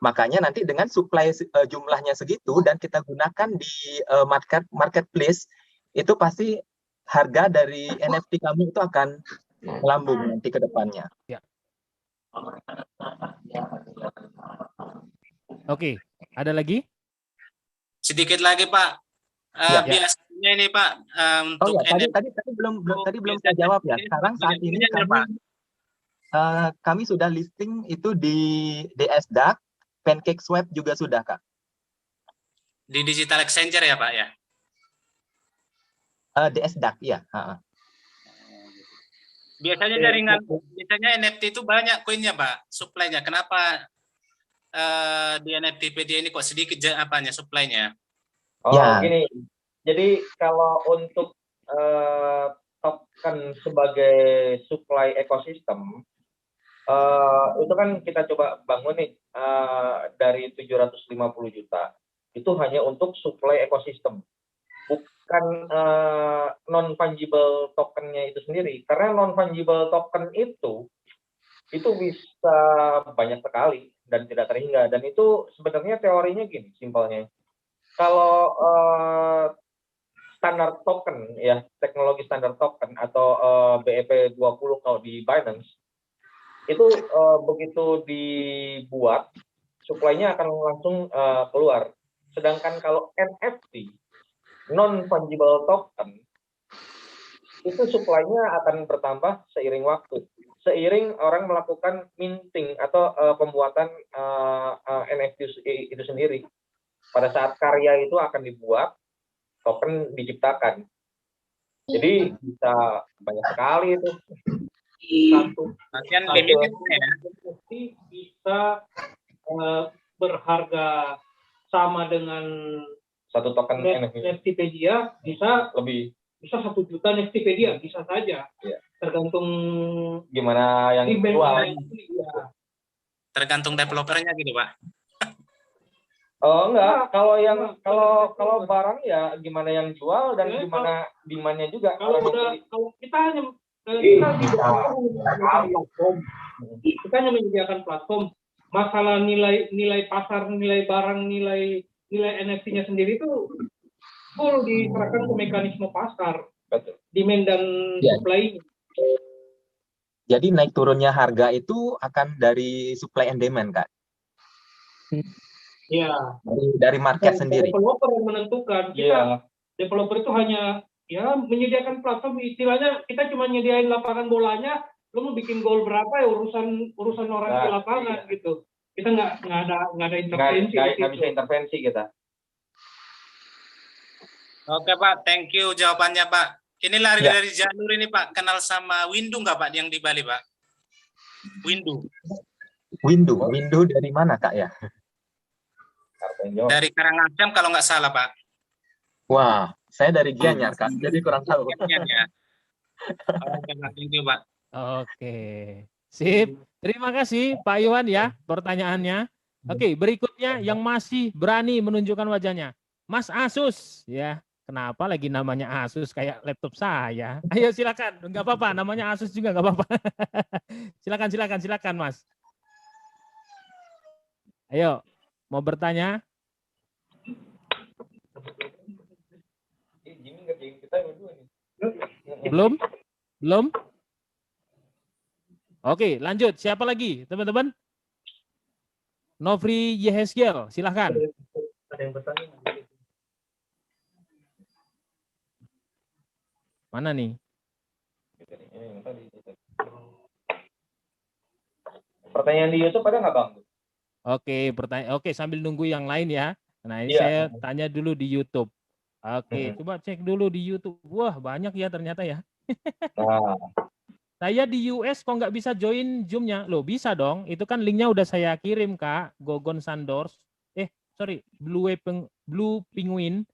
Makanya nanti dengan supply jumlahnya segitu dan kita gunakan di marketplace, itu pasti harga dari NFT kami itu akan melambung nanti ke depannya. Ya. Oke, ada lagi? Sedikit lagi Pak. Ya. Biasanya ini Pak untuk tadi belum saya jawab ya. Sekarang saat ini kami sudah listing itu di DSDAX, PancakeSwap juga sudah Kak. Di digital exchanger ya Pak ya? DSDAX ya. Biasanya NFT itu banyak koinnya Pak, supply-nya. Kenapa di Neftipedia ini kok sedikit supply-nya? Oh Ya. gini, jadi kalau untuk token sebagai supply ekosistem, itu kan kita coba bangun nih dari 750 juta. Itu hanya untuk supply ekosistem, bukan non-fungible tokennya itu sendiri. Karena non-fungible token itu bisa banyak sekali dan tidak terhingga. Dan itu sebenarnya teorinya gini, simpelnya. Kalau standar token, ya teknologi standar token atau BEP 20 kalau di Binance, itu begitu dibuat, supply-nya akan langsung keluar. Sedangkan kalau NFT, non-fungible token, itu supply-nya akan bertambah seiring waktu. Seiring orang melakukan minting atau pembuatan NFT itu sendiri. Pada saat karya itu akan dibuat, token diciptakan. Jadi bisa banyak sekali itu. Bisa berharga sama dengan satu token Neftipedia, bisa lebih, bisa 1 juta Neftipedia, bisa saja. Ya. Tergantung gimana yang jual. Tergantung developernya gitu Pak. Oh enggak, kalau barang ya gimana yang jual dan gimana demand-nya juga. Kalau kita hanya menyediakan platform, masalah nilai pasar, nilai barang, nilai NFT-nya sendiri itu full diserahkan ke mekanisme pasar. Betul. Demand dan supply. Jadi naik turunnya harga itu akan dari supply and demand Kak. Ya. Dari market sendiri. Developer yang menentukan. Developer itu hanya menyediakan platform, istilahnya kita cuma nyediain lapangan bolanya, lo mau bikin gol berapa ya urusan orang di lapangan gitu. Kita nggak ada intervensi. Nggak bisa intervensi kita. Oke Pak, thank you jawabannya Pak. Ini lari dari jalur ini Pak, kenal sama Windu nggak Pak yang di Bali Pak? Windu dari mana Kak ya? Dari Karangasem kalau nggak salah Pak. Wah, saya dari Gianyar Kak, jadi kurang tahu. Oke, sip. Terima kasih Pak Iwan ya pertanyaannya. Oke, berikutnya yang masih berani menunjukkan wajahnya, Mas Asus ya. Kenapa lagi namanya Asus kayak laptop saya? Ayo silakan, nggak apa-apa, namanya Asus juga nggak apa-apa. silakan Mas. Ayo, mau bertanya? Belum? Oke, lanjut. Siapa lagi, teman-teman? Nofri Yehesgiel, silahkan. Ada yang bertanya? Mana nih? Pertanyaan di YouTube ada nggak Bang? Oke, Oke, sambil nunggu yang lain ya. Nah, ini Iya. saya tanya dulu di YouTube. Oke, Hmm. coba cek dulu di YouTube. Wah, banyak ya ternyata ya. Nah, Saya di US kok nggak bisa join Zoom-nya? Loh, bisa dong. Itu kan linknya udah saya kirim, Kak. Gogon Sandors. Sorry, Blue Penguin.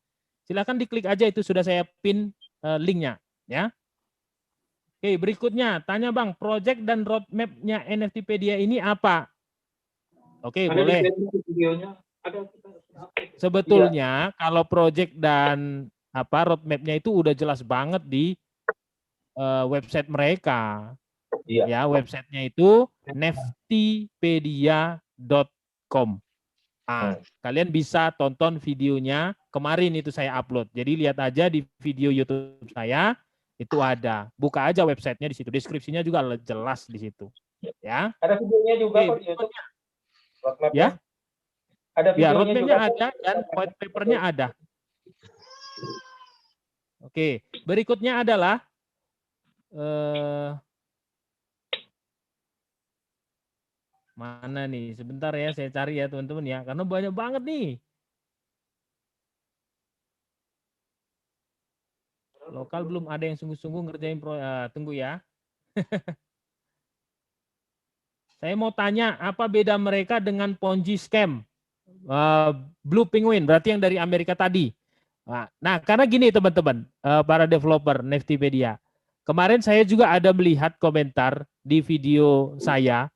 Silakan diklik aja, itu sudah saya pin linknya. Ya. Oke, berikutnya. Tanya Bang, project dan roadmap-nya NFTpedia ini apa? Oke, Ada boleh. di videonya. Ada. Sebetulnya kalau project dan roadmap-nya itu udah jelas banget di website mereka. iya. Ya, websitenya itu neftipedia.com. Kalian bisa tonton videonya, kemarin itu saya upload. Jadi lihat aja di video YouTube saya, itu ada. Buka aja websitenya di situ. Deskripsinya juga jelas di situ. Ya. Ada videonya juga Oke, kok di YouTube. Roadmap-nya. Ya. Ada Ya, videonya roadmap-nya juga. ada dan white paper-nya ada. Oke, berikutnya adalah mana nih? Sebentar ya, saya cari ya teman-teman ya, karena banyak banget nih. Lokal belum ada yang sungguh-sungguh ngerjain tunggu ya. Saya mau tanya, apa beda mereka dengan Ponzi scam? Blue Penguin, berarti yang dari Amerika tadi. Nah, karena gini teman-teman, para developer Neftipedia. Kemarin saya juga ada melihat komentar di video saya.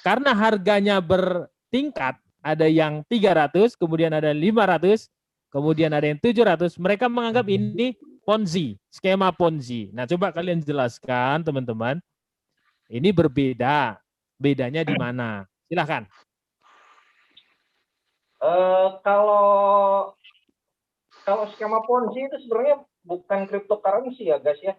Karena harganya bertingkat, ada yang 300, kemudian ada 500, kemudian ada yang 700, mereka menganggap ini Ponzi, skema Ponzi. Nah, coba kalian jelaskan teman-teman, ini berbeda, bedanya di mana? Silahkan. Kalau skema Ponzi itu sebenarnya bukan cryptocurrency ya guys ya.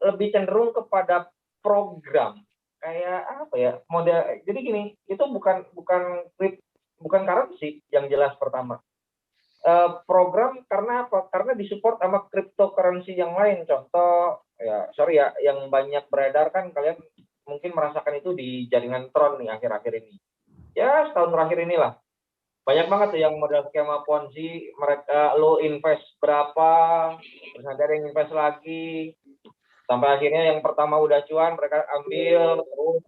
Lebih cenderung kepada program. Kayak apa ya, model. Jadi gini, itu bukan currency yang jelas pertama. Program karena apa? Karena disupport sama cryptocurrency yang lain. Contoh ya, sorry ya, yang banyak beredar kan kalian mungkin merasakan itu di jaringan Tron nih akhir-akhir ini. Ya, setahun terakhir inilah. Banyak banget tuh yang model skema Ponzi, mereka lo invest berapa, terus nanti ada yang invest lagi. Sampai akhirnya yang pertama udah cuan, mereka ambil, terus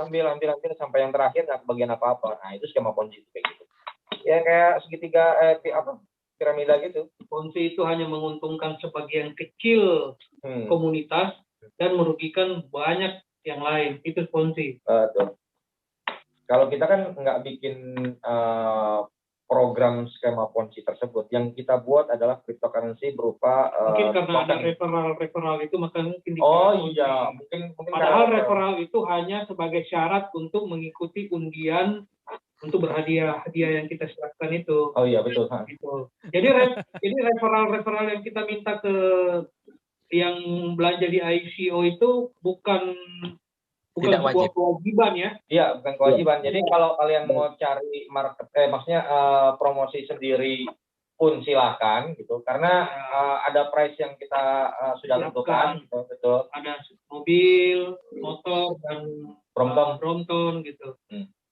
ambil, sampai yang terakhir nggak kebagian apa-apa. Nah, itu skema Ponzi kayak gitu. Ya kayak segitiga, piramida gitu. Ponzi itu hanya menguntungkan sebagian kecil komunitas dan merugikan banyak yang lain. Itu Ponzi. Betul. Kalau kita kan nggak bikin program skema Ponzi tersebut, yang kita buat adalah cryptocurrency berupa mungkin karena ada referral itu maka mungkin iya mungkin padahal referral itu hanya sebagai syarat untuk mengikuti undian untuk berhadiah yang kita serahkan itu. Oh iya betul. Gitu. Jadi referral yang kita minta ke yang belanja di ICO itu bukan sebuah kewajiban ya. Iya, bukan kewajiban. Jadi kalau kalian mau cari maksudnya promosi sendiri pun silakan gitu. Karena ada price yang kita sudah tentukan, gitu, betul. Ada mobil, motor dan Brompton gitu.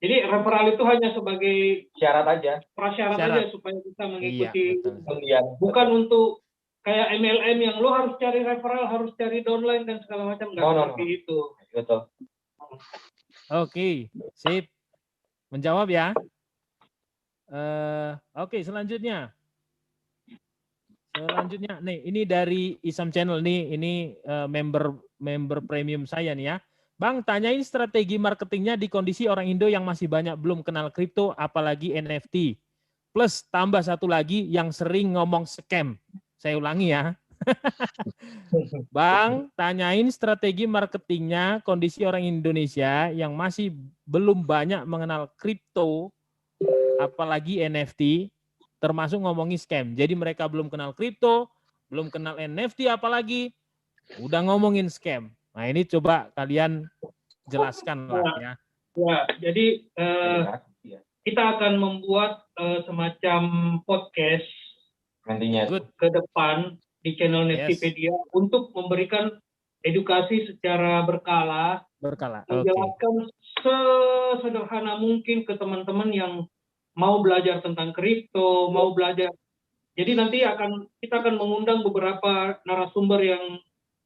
Jadi referral itu hanya sebagai syarat aja. Prasyarat aja supaya kita mengikuti undian. Bukan untuk kayak MLM yang lo harus cari referral, harus cari downline dan segala macam. Nggak seperti itu. Betul. Oke, sip. Menjawab ya. Oke, selanjutnya. Nih, ini dari Isam Channel nih, ini member premium saya nih ya. Bang, tanyain strategi marketingnya di kondisi orang Indo yang masih banyak belum kenal kripto, apalagi NFT. Plus tambah satu lagi yang sering ngomong scam. Saya ulangi ya. Bang, tanyain strategi marketingnya kondisi orang Indonesia yang masih belum banyak mengenal kripto, apalagi NFT, termasuk ngomongin scam. Jadi mereka belum kenal kripto, belum kenal NFT, apalagi udah ngomongin scam. Nah ini coba kalian jelaskan lah ya. Ya, jadi Ya, kita akan membuat semacam podcast nantinya. Good. ke depan di channel Yes. Neftipedia untuk memberikan edukasi secara berkala, Berkala. Oke. menjelaskan sesederhana mungkin ke teman-teman yang mau belajar tentang kripto, mau belajar. Jadi nanti kita akan mengundang beberapa narasumber yang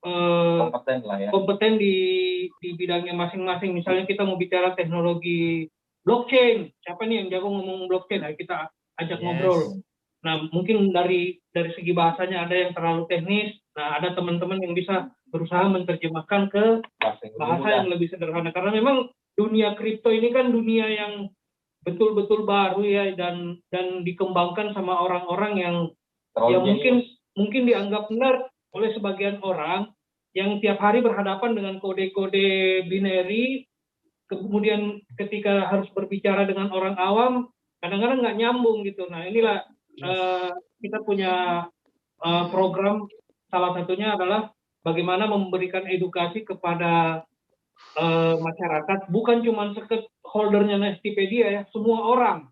Kompeten lah ya. kompeten di bidangnya masing-masing. Misalnya kita mau bicara teknologi blockchain, siapa nih yang jago ngomong blockchain? Nah, kita ajak Yes. ngobrol. Nah, mungkin dari segi bahasanya ada yang terlalu teknis. Nah, ada teman-teman yang bisa berusaha menerjemahkan ke bahasa yang lebih sederhana. Karena memang dunia kripto ini kan dunia yang betul-betul baru ya, dan dikembangkan sama orang-orang yang mungkin dianggap nerd oleh sebagian orang yang tiap hari berhadapan dengan kode-kode binary, kemudian ketika harus berbicara dengan orang awam kadang-kadang nggak nyambung gitu. Nah, inilah kita punya program, salah satunya adalah bagaimana memberikan edukasi kepada masyarakat, bukan cuma holdernya Neftipedia ya, semua orang,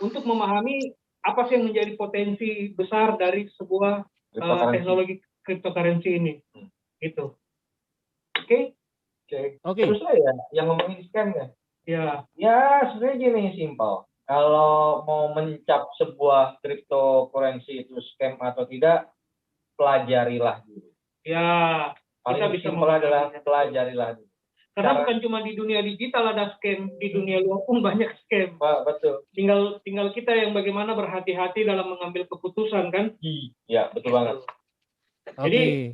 untuk memahami apa sih yang menjadi potensi besar dari sebuah teknologi cryptocurrency ini. Gitu. Oke. Terus ya, yang ngomongin scam ya? Ya, sebenarnya gini, simpel. Kalau mau mencap sebuah cryptocurrency itu scam atau tidak, pelajarilah dulu. Ya, paling simpel adalah pelajarilah dulu. Karena bukan cuma di dunia digital ada scam, di dunia luar pun banyak scam. Betul. Tinggal kita yang bagaimana berhati-hati dalam mengambil keputusan kan? Iya, betul banget. Jadi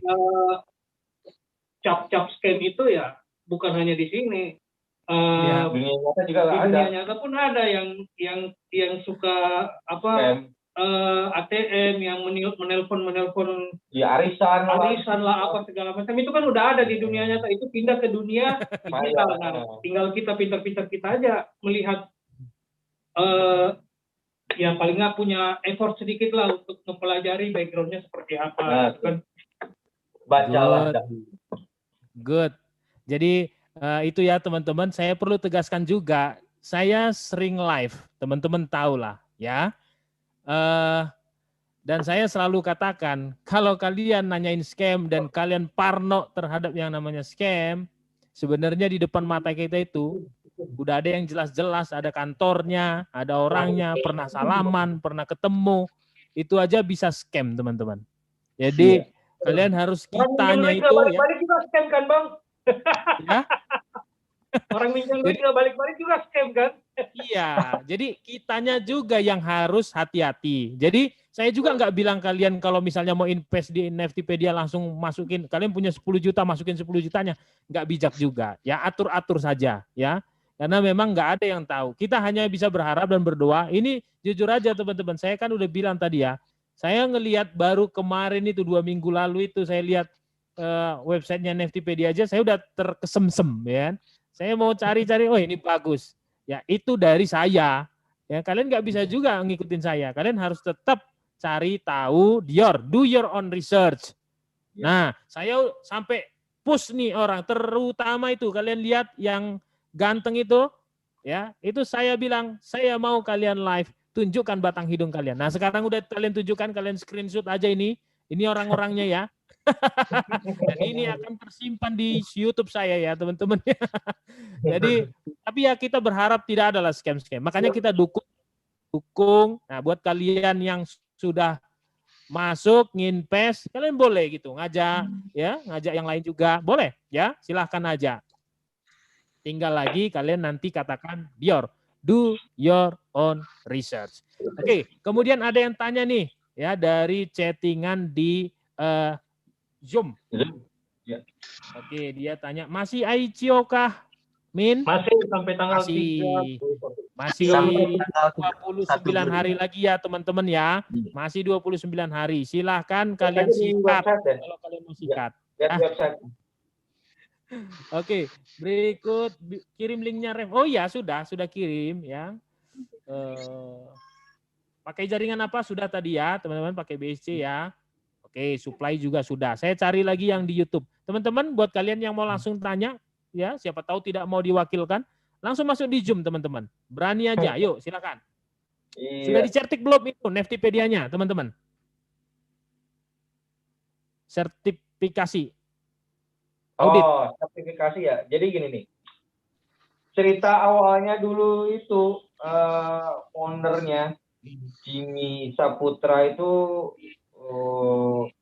cap-cap scam itu ya bukan hanya di sini. Dunia nyata juga ada. Dunia nyata pun ada yang suka ATM yang menelpon ya arisan lah apa segala macam, itu kan udah ada di dunia nyata, itu pindah ke dunia digital. Nah, tinggal kita pintar-pintar kita aja melihat ya paling nggak punya effort sedikit lah untuk mempelajari backgroundnya seperti apa. Bacalah. Good. Jadi itu ya teman-teman, saya perlu tegaskan juga, saya sering live, teman-teman tahu lah ya. Dan saya selalu katakan, kalau kalian nanyain scam dan kalian parno terhadap yang namanya scam, sebenarnya di depan mata kita itu udah ada yang jelas-jelas, ada kantornya, ada orangnya, pernah salaman, pernah ketemu, itu aja bisa scam teman-teman. Jadi kalian harus kitanya itu balik-balik juga scam kan Bang? Ya? Orang minjem duit nggak balik-balik juga scam kan? Iya, jadi kitanya juga yang harus hati-hati. Jadi saya juga nggak bilang kalian kalau misalnya mau invest di Neftipedia langsung masukin, kalian punya 10 juta masukin 10 jutanya, nggak bijak juga. Ya atur-atur saja ya, karena memang nggak ada yang tahu. Kita hanya bisa berharap dan berdoa. Ini jujur aja teman-teman, saya kan udah bilang tadi ya, saya ngelihat baru kemarin itu 2 minggu lalu itu saya lihat websitenya Neftipedia aja, saya udah terkesemsem ya. Saya mau cari-cari, oh ini bagus. Ya itu dari saya. Ya kalian nggak bisa juga ngikutin saya. Kalian harus tetap cari tahu, do your own research. Nah, saya sampai push nih orang, terutama itu kalian lihat yang ganteng itu, ya itu saya bilang saya mau kalian live, tunjukkan batang hidung kalian. Nah sekarang udah kalian tunjukkan, kalian screenshot aja ini orang-orangnya ya. Dan ini akan tersimpan di YouTube saya ya teman-teman. Jadi tapi ya kita berharap tidak adalah scam-scam. Makanya kita dukung. Nah buat kalian yang sudah masuk nginvest, kalian boleh gitu ngajak yang lain juga boleh ya, silahkan aja. Tinggal lagi kalian nanti katakan do your own research. Oke, kemudian ada yang tanya nih ya dari chattingan di Zoom. Oke, dia tanya, masih ICO kah, Min? Masih sampai tanggal 3. Masih 29 hari lagi ya, teman-teman ya. Masih 29 hari. Silahkan kalian sikat kalau kalian mau sikat. Oke, berikut kirim linknya Ref. Oh ya, sudah kirim ya. Pakai jaringan apa? Sudah tadi ya, teman-teman, pakai BSC ya. Oke, supply juga sudah. Saya cari lagi yang di YouTube. Teman-teman, buat kalian yang mau langsung tanya, ya siapa tahu tidak mau diwakilkan, Langsung masuk di Zoom, teman-teman. Berani aja, yuk silakan. Sudah Iya. dicetik belum itu Neftipedia-nya, teman-teman? Sertifikasi. Audit. Oh, sertifikasi ya. Jadi gini nih. Cerita awalnya dulu itu foundernya Jimmy Saputra itu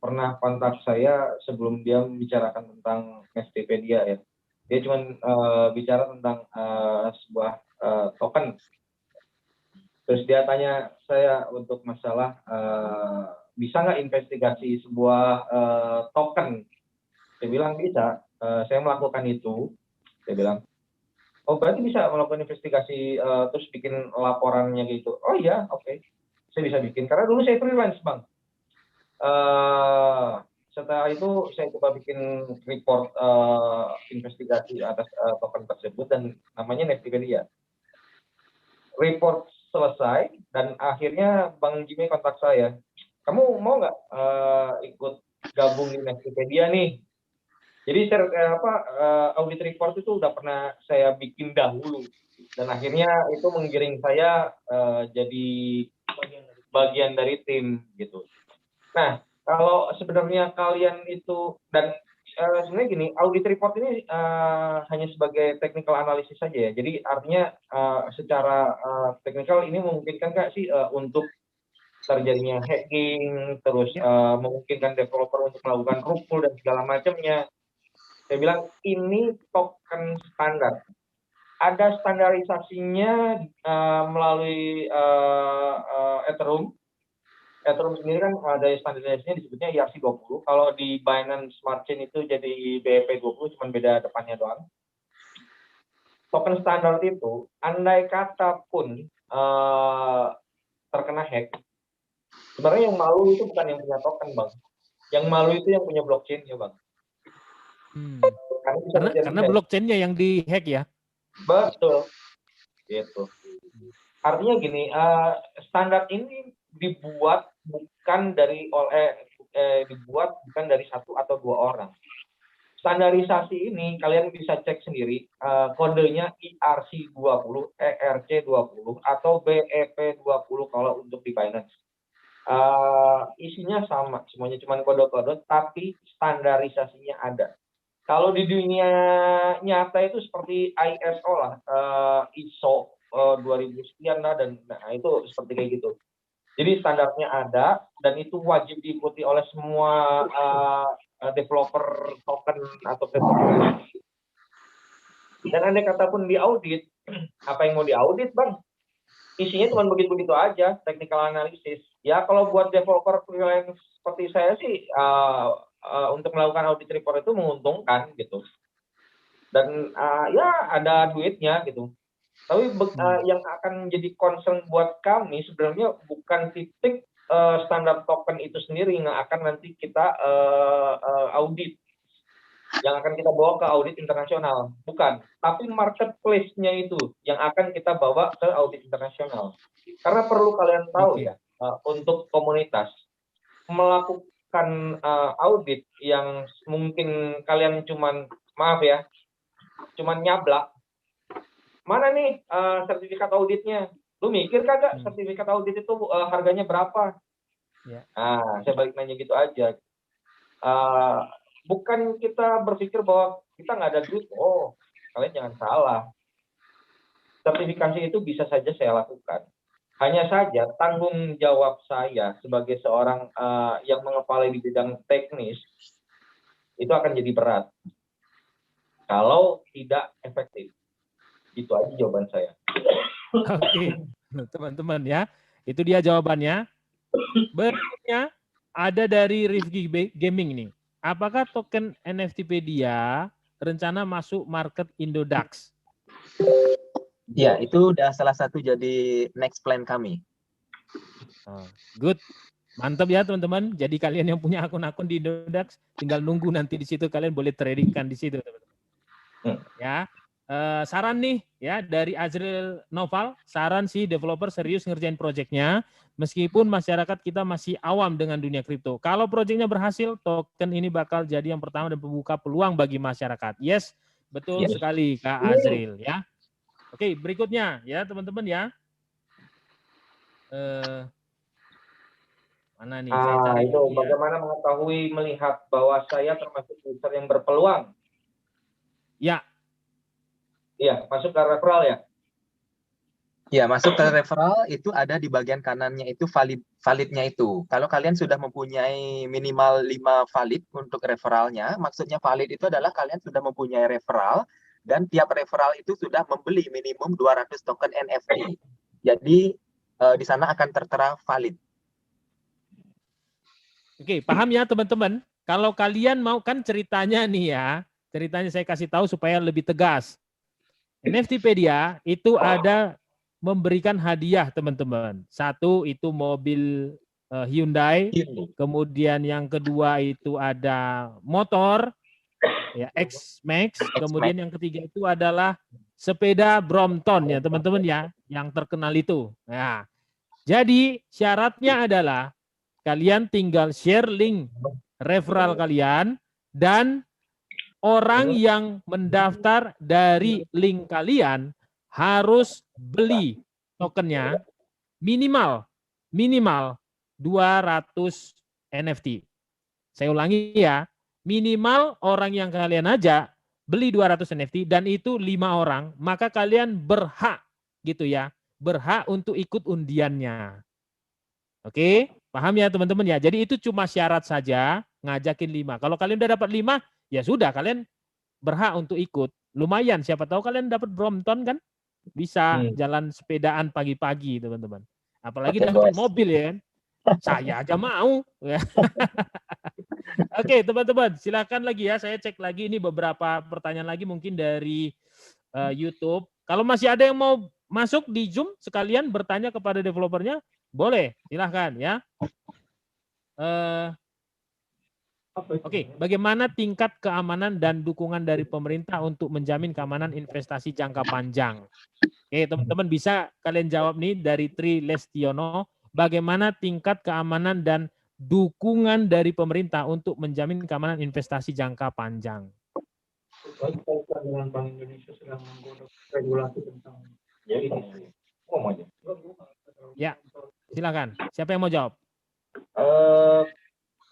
pernah kontak saya sebelum dia membicarakan tentang Neftipedia ya. Dia cuma bicara tentang sebuah token. Terus dia tanya saya untuk masalah bisa nggak investigasi sebuah token. Saya bilang bisa. Saya melakukan itu. Saya bilang, oh berarti bisa melakukan investigasi terus bikin laporannya gitu. Oh iya, oke. Saya bisa bikin. Karena dulu saya freelance, Bang. Setelah itu saya coba bikin report investigasi atas token tersebut dan namanya Neftipedia. Report selesai dan akhirnya Bang Jimmy kontak saya. Kamu mau nggak ikut gabung di Neftipedia nih? Jadi audit report itu udah pernah saya bikin dahulu dan akhirnya itu menggiring saya jadi bagian dari tim gitu. Nah, kalau sebenarnya kalian itu dan sebenarnya gini, audit report ini hanya sebagai technical analysis saja ya. Jadi artinya secara teknikal ini memungkinkan nggak sih untuk terjadinya hacking, terus memungkinkan developer untuk melakukan rupul dan segala macamnya. Saya bilang ini token standar. Ada standarisasinya melalui Ethereum. Ethereum sendiri kan ada standarisasinya disebutnya ERC20. Kalau di Binance Smart Chain itu jadi BEP20, cuma beda depannya doang. Token standar itu, andai kata pun terkena hack, sebenarnya yang malu itu bukan yang punya token, Bang. Yang malu itu yang punya blockchain ya, Bang. Karena blockchain-nya yang dihack ya. Betul. Gitu. Artinya gini, standar ini dibuat bukan dari satu atau dua orang. Standarisasi ini kalian bisa cek sendiri, kodenya ERC20, ERC20 atau BEP20 kalau untuk di Binance. Isinya sama, semuanya cuma kode-kode, tapi standarisasinya ada. Kalau di dunia nyata itu seperti ISO lah, ISO 2000 sekian lah, dan itu seperti kayak gitu. Jadi standarnya ada dan itu wajib diikuti oleh semua developer token atau cryptocurrency. Dan andai kata pun diaudit, apa yang mau diaudit, Bang? Isinya cuma begitu-begitu aja, technical analysis. Ya kalau buat developer freelance seperti saya sih, untuk melakukan audit report itu menguntungkan gitu. Dan ya ada duitnya gitu. Tapi yang akan menjadi concern buat kami sebenarnya bukan titik standar token itu sendiri yang akan nanti kita audit. Yang akan kita bawa ke audit internasional. Bukan. Tapi marketplace-nya itu yang akan kita bawa ke audit internasional. Karena perlu kalian tahu ya, untuk komunitas melakukan audit yang mungkin kalian cuman nyablak. Mana nih sertifikat auditnya? Lu mikir kagak sertifikat audit itu harganya berapa? Ya. Saya balik nanya gitu aja. Bukan kita berpikir bahwa kita nggak ada duit. Oh, kalian jangan salah. Sertifikasi itu bisa saja saya lakukan. Hanya saja tanggung jawab saya sebagai seorang yang mengepalai di bidang teknis itu akan jadi berat kalau tidak efektif. Itu aja jawaban saya. Oke, teman-teman ya, itu dia jawabannya. Berikutnya ada dari Rifki Gaming nih. Apakah token Neftipedia rencana masuk market Indodax? Ya, itu udah salah satu jadi next plan kami. Good. Mantap ya teman-teman. Jadi kalian yang punya akun-akun di Indodax, tinggal nunggu nanti di situ kalian boleh tradingkan di situ, teman-teman. Ya. Saran nih ya dari Azril Noval, saran sih developer serius ngerjain proyeknya meskipun masyarakat kita masih awam dengan dunia kripto. Kalau proyeknya berhasil, token ini bakal jadi yang pertama dan membuka peluang bagi masyarakat. Yes, betul sekali Kak Azril ya. Oke, berikutnya ya teman-teman ya. Mana nih? Saya cari Itu dulu ya. bagaimana mengetahui melihat bahwa saya termasuk user yang berpeluang? Ya. Iya, masuk ke referral ya. Ya, masuk ke referral itu ada di bagian kanannya itu validnya itu. Kalau kalian sudah mempunyai minimal 5 valid untuk referralnya, maksudnya valid itu adalah kalian sudah mempunyai referral dan tiap referral itu sudah membeli minimum 200 token NFT. Jadi di sana akan tertera valid. Oke, paham ya teman-teman? Kalau kalian mau kan ceritanya nih ya, ceritanya saya kasih tahu supaya lebih tegas. NFTpedia itu ada memberikan hadiah teman-teman. Satu itu mobil Hyundai, kemudian yang kedua itu ada motor ya X-Max, kemudian yang ketiga itu adalah sepeda Brompton ya teman-teman ya, yang terkenal itu. Nah, jadi syaratnya adalah kalian tinggal share link referral kalian dan orang yang mendaftar dari link kalian harus beli tokennya minimal 200 NFT. Saya ulangi ya, minimal orang yang kalian ajak beli 200 NFT dan itu 5 orang, maka kalian berhak gitu ya, berhak untuk ikut undiannya. Oke, paham ya teman-teman ya? Jadi itu cuma syarat saja, ngajakin 5. Kalau kalian udah dapat 5, ya sudah kalian berhak untuk ikut. Lumayan, siapa tahu kalian dapat Brompton kan? Bisa jalan sepedaan pagi-pagi teman-teman. Apalagi dapat mobil ya kan? Saya aja mau. Oke teman-teman, silakan lagi ya. Saya cek lagi ini beberapa pertanyaan lagi mungkin dari YouTube. Kalau masih ada yang mau masuk di Zoom sekalian bertanya kepada developernya, boleh, silahkan ya. Oke, bagaimana tingkat keamanan dan dukungan dari pemerintah untuk menjamin keamanan investasi jangka panjang? Oke, teman-teman bisa kalian jawab nih dari Tri Lestiono. Bagaimana tingkat keamanan dan dukungan dari pemerintah untuk menjamin keamanan investasi jangka panjang? Dengan Bank Indonesia sedang menggodok regulasi tentang ini. Ya, silakan. Siapa yang mau jawab?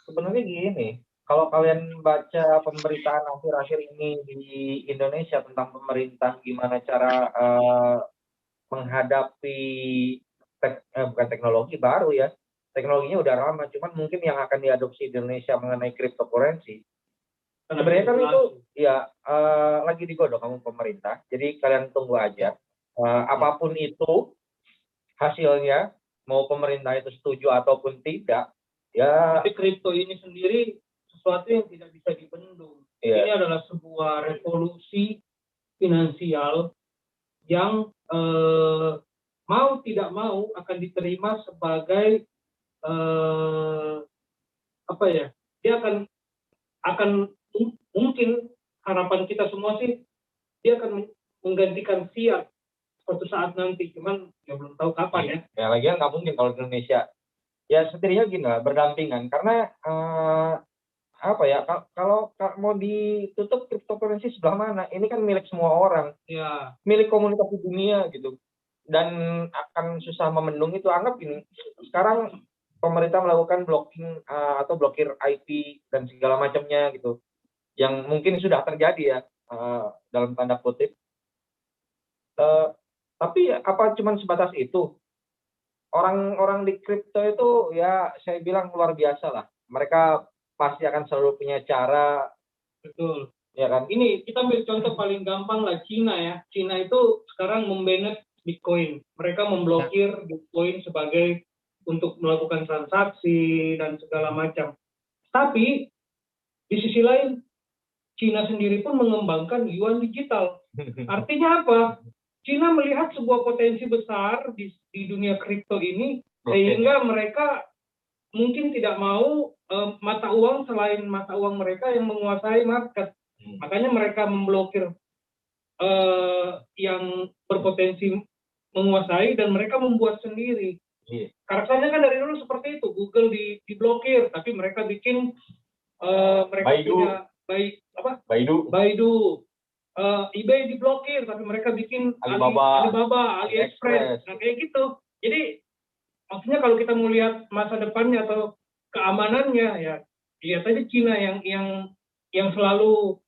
Sebenarnya gini, kalau kalian baca pemberitaan akhir-akhir ini di Indonesia tentang pemerintah gimana cara menghadapi bukan teknologi baru ya, teknologinya udah lama, cuman mungkin yang akan diadopsi di Indonesia mengenai cryptocurrency. Sebenarnya kan itu ya lagi digodok kamu pemerintah, jadi kalian tunggu aja. Apapun itu hasilnya, mau pemerintah itu setuju ataupun tidak, ya. Tapi kripto ini sendiri sesuatu yang tidak bisa dibendung. Ini adalah sebuah revolusi finansial yang mau tidak mau akan diterima sebagai apa ya? Dia akan mungkin harapan kita semua sih dia akan menggantikan fiat suatu saat nanti, cuman ya belum tahu kapan ya. Ya lagian nggak mungkin kalau di Indonesia. Ya setidaknya gini lah, berdampingan. Karena apa ya, kalau mau ditutup cryptocurrency sebelah mana? Ini kan milik semua orang. Ya. Milik komunitas di dunia gitu. Dan akan susah membendung itu. Anggap ini, sekarang pemerintah melakukan blocking atau blokir IP dan segala macamnya gitu. Yang mungkin sudah terjadi ya, dalam tanda kutip. Tapi apa cuma sebatas itu? Orang-orang di kripto itu ya saya bilang luar biasa lah. Mereka pasti akan selalu punya cara. Betul. Ya kan? Ini kita ambil contoh paling gampang lah, Cina ya. Cina itu sekarang membanet Bitcoin. Mereka memblokir Bitcoin sebagai untuk melakukan transaksi dan segala macam. Tapi di sisi lain Cina sendiri pun mengembangkan yuan digital. Artinya apa? Cina melihat sebuah potensi besar di dunia kripto ini, sehingga mereka mungkin tidak mau mata uang selain mata uang mereka yang menguasai market. Makanya mereka memblokir yang berpotensi menguasai dan mereka membuat sendiri. Karakternya kan dari dulu seperti itu. Google diblokir, tapi mereka bikin mereka Baidu. punya Baidu. eBay diblokir, tapi mereka bikin Alibaba, AliExpress, nah kayak gitu. Jadi maksudnya kalau kita mau lihat masa depannya atau keamanannya, ya lihat aja Cina yang selalu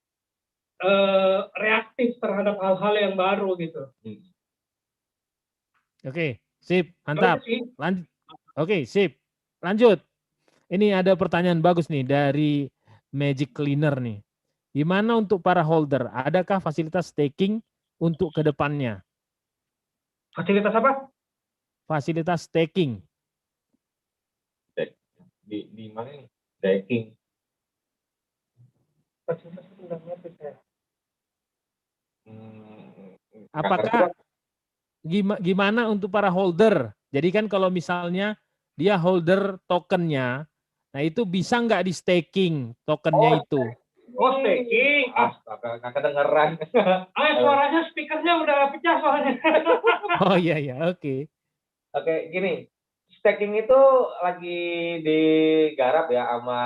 reaktif terhadap hal-hal yang baru gitu. Oke, sip, mantap. Gitu sih. Oke, sip. Lanjut. Ini ada pertanyaan bagus nih dari Magic Cleaner nih. Gimana untuk para holder? Adakah fasilitas staking untuk kedepannya? Fasilitas apa? Fasilitas staking. Di mana nih? Staking. Fasilitas itu nggak ngerti saya. Apakah gimana untuk para holder? Jadi kan kalau misalnya dia holder tokennya, nah itu bisa nggak di staking tokennya itu? Oh, staking. Astaga, nggak kedengeran. Suaranya speakernya udah pecah soalnya. Oh iya, oke. Oke, gini. Staking itu lagi digarap ya sama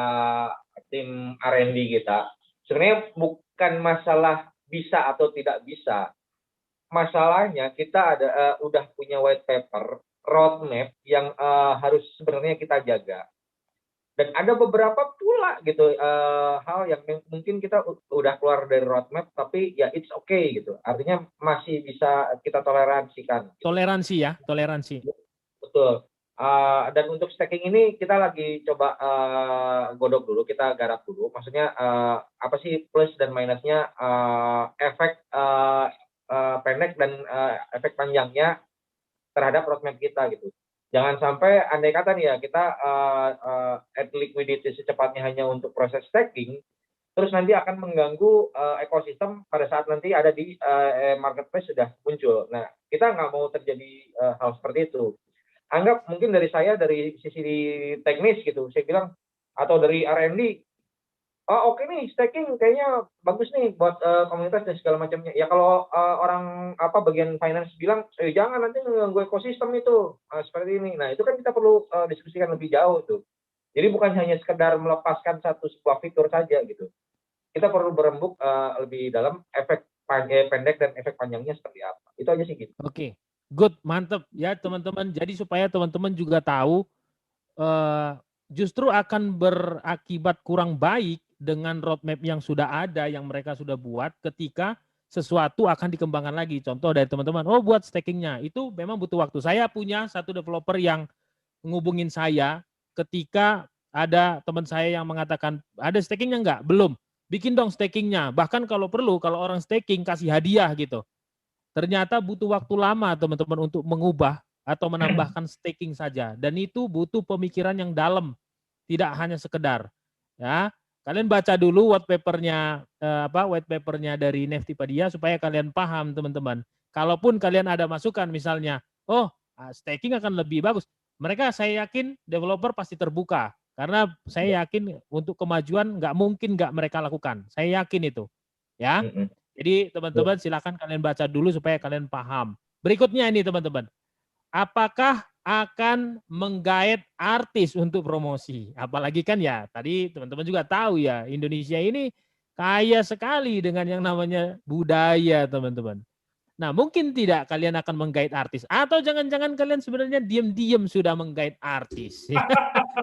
tim R&D kita. Sebenarnya bukan masalah bisa atau tidak bisa. Masalahnya kita udah punya white paper, roadmap yang harus sebenarnya kita jaga. Dan ada beberapa pula gitu hal yang mungkin kita udah keluar dari roadmap, tapi ya it's okay gitu. Artinya masih bisa kita toleransikan. Gitu. Toleransi ya, toleransi. Betul. Dan untuk staking ini kita lagi coba godok dulu, kita garap dulu. Maksudnya apa sih plus dan minusnya, efek pendek dan efek panjangnya terhadap roadmap kita gitu. Jangan sampai andai kata nih ya kita add liquidity secepatnya hanya untuk proses staking, terus nanti akan mengganggu ekosistem pada saat nanti ada di marketplace sudah muncul. Nah, kita nggak mau terjadi hal seperti itu. Anggap mungkin dari saya dari sisi teknis gitu, saya bilang atau dari R&D, oke nih staking kayaknya bagus nih buat komunitas dan segala macamnya. Ya kalau orang bagian finance bilang jangan nanti mengganggu ekosistem itu seperti ini. Nah itu kan kita perlu diskusikan lebih jauh tuh. Jadi bukan hanya sekedar melepaskan sebuah fitur saja gitu. Kita perlu berembuk lebih dalam efek pendek dan efek panjangnya seperti apa. Itu aja sih gitu. Oke. Good, mantap ya teman-teman. Jadi supaya teman-teman juga tahu justru akan berakibat kurang baik dengan roadmap yang sudah ada, yang mereka sudah buat ketika sesuatu akan dikembangkan lagi. Contoh dari teman-teman, buat stakingnya, itu memang butuh waktu. Saya punya satu developer yang ngubungin saya ketika ada teman saya yang mengatakan, ada stakingnya enggak? Belum. Bikin dong stakingnya. Bahkan kalau perlu, kalau orang staking kasih hadiah gitu. Ternyata butuh waktu lama teman-teman untuk mengubah atau menambahkan staking saja. Dan itu butuh pemikiran yang dalam. Tidak hanya sekedar. Ya, kalian baca dulu white papernya dari Neftipedia supaya kalian paham teman-teman. Kalaupun kalian ada masukan misalnya, staking akan lebih bagus. Mereka saya yakin developer pasti terbuka. Karena saya yakin untuk kemajuan nggak mungkin nggak mereka lakukan. Saya yakin itu. Ya. Jadi teman-teman silakan kalian baca dulu supaya kalian paham. Berikutnya ini teman-teman. Apakah akan menggait artis untuk promosi? Apalagi kan ya tadi teman-teman juga tahu ya Indonesia ini kaya sekali dengan yang namanya budaya teman-teman. Nah mungkin tidak kalian akan menggait artis. Atau jangan-jangan kalian sebenarnya diam-diam sudah menggait artis.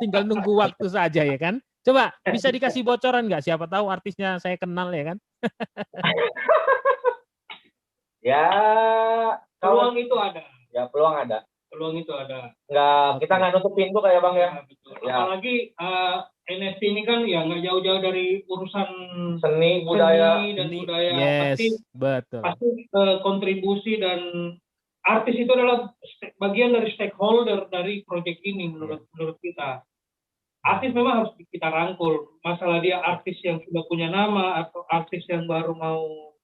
Tinggal nunggu waktu saja ya kan. Coba bisa dikasih bocoran nggak? Siapa tahu artisnya saya kenal ya kan. Ya, Peluang itu ada. Ya, peluang ada. Peluang itu ada. Kita nggak nutup pintu kayak Bang ya. Betul. Apalagi NFT ini kan ya nggak jauh-jauh dari urusan seni budaya. Yes, pasti kontribusi dan artis itu adalah bagian dari stakeholder dari proyek ini menurut kita. Artis memang harus kita rangkul. Masalah dia artis yang sudah punya nama atau artis yang baru mau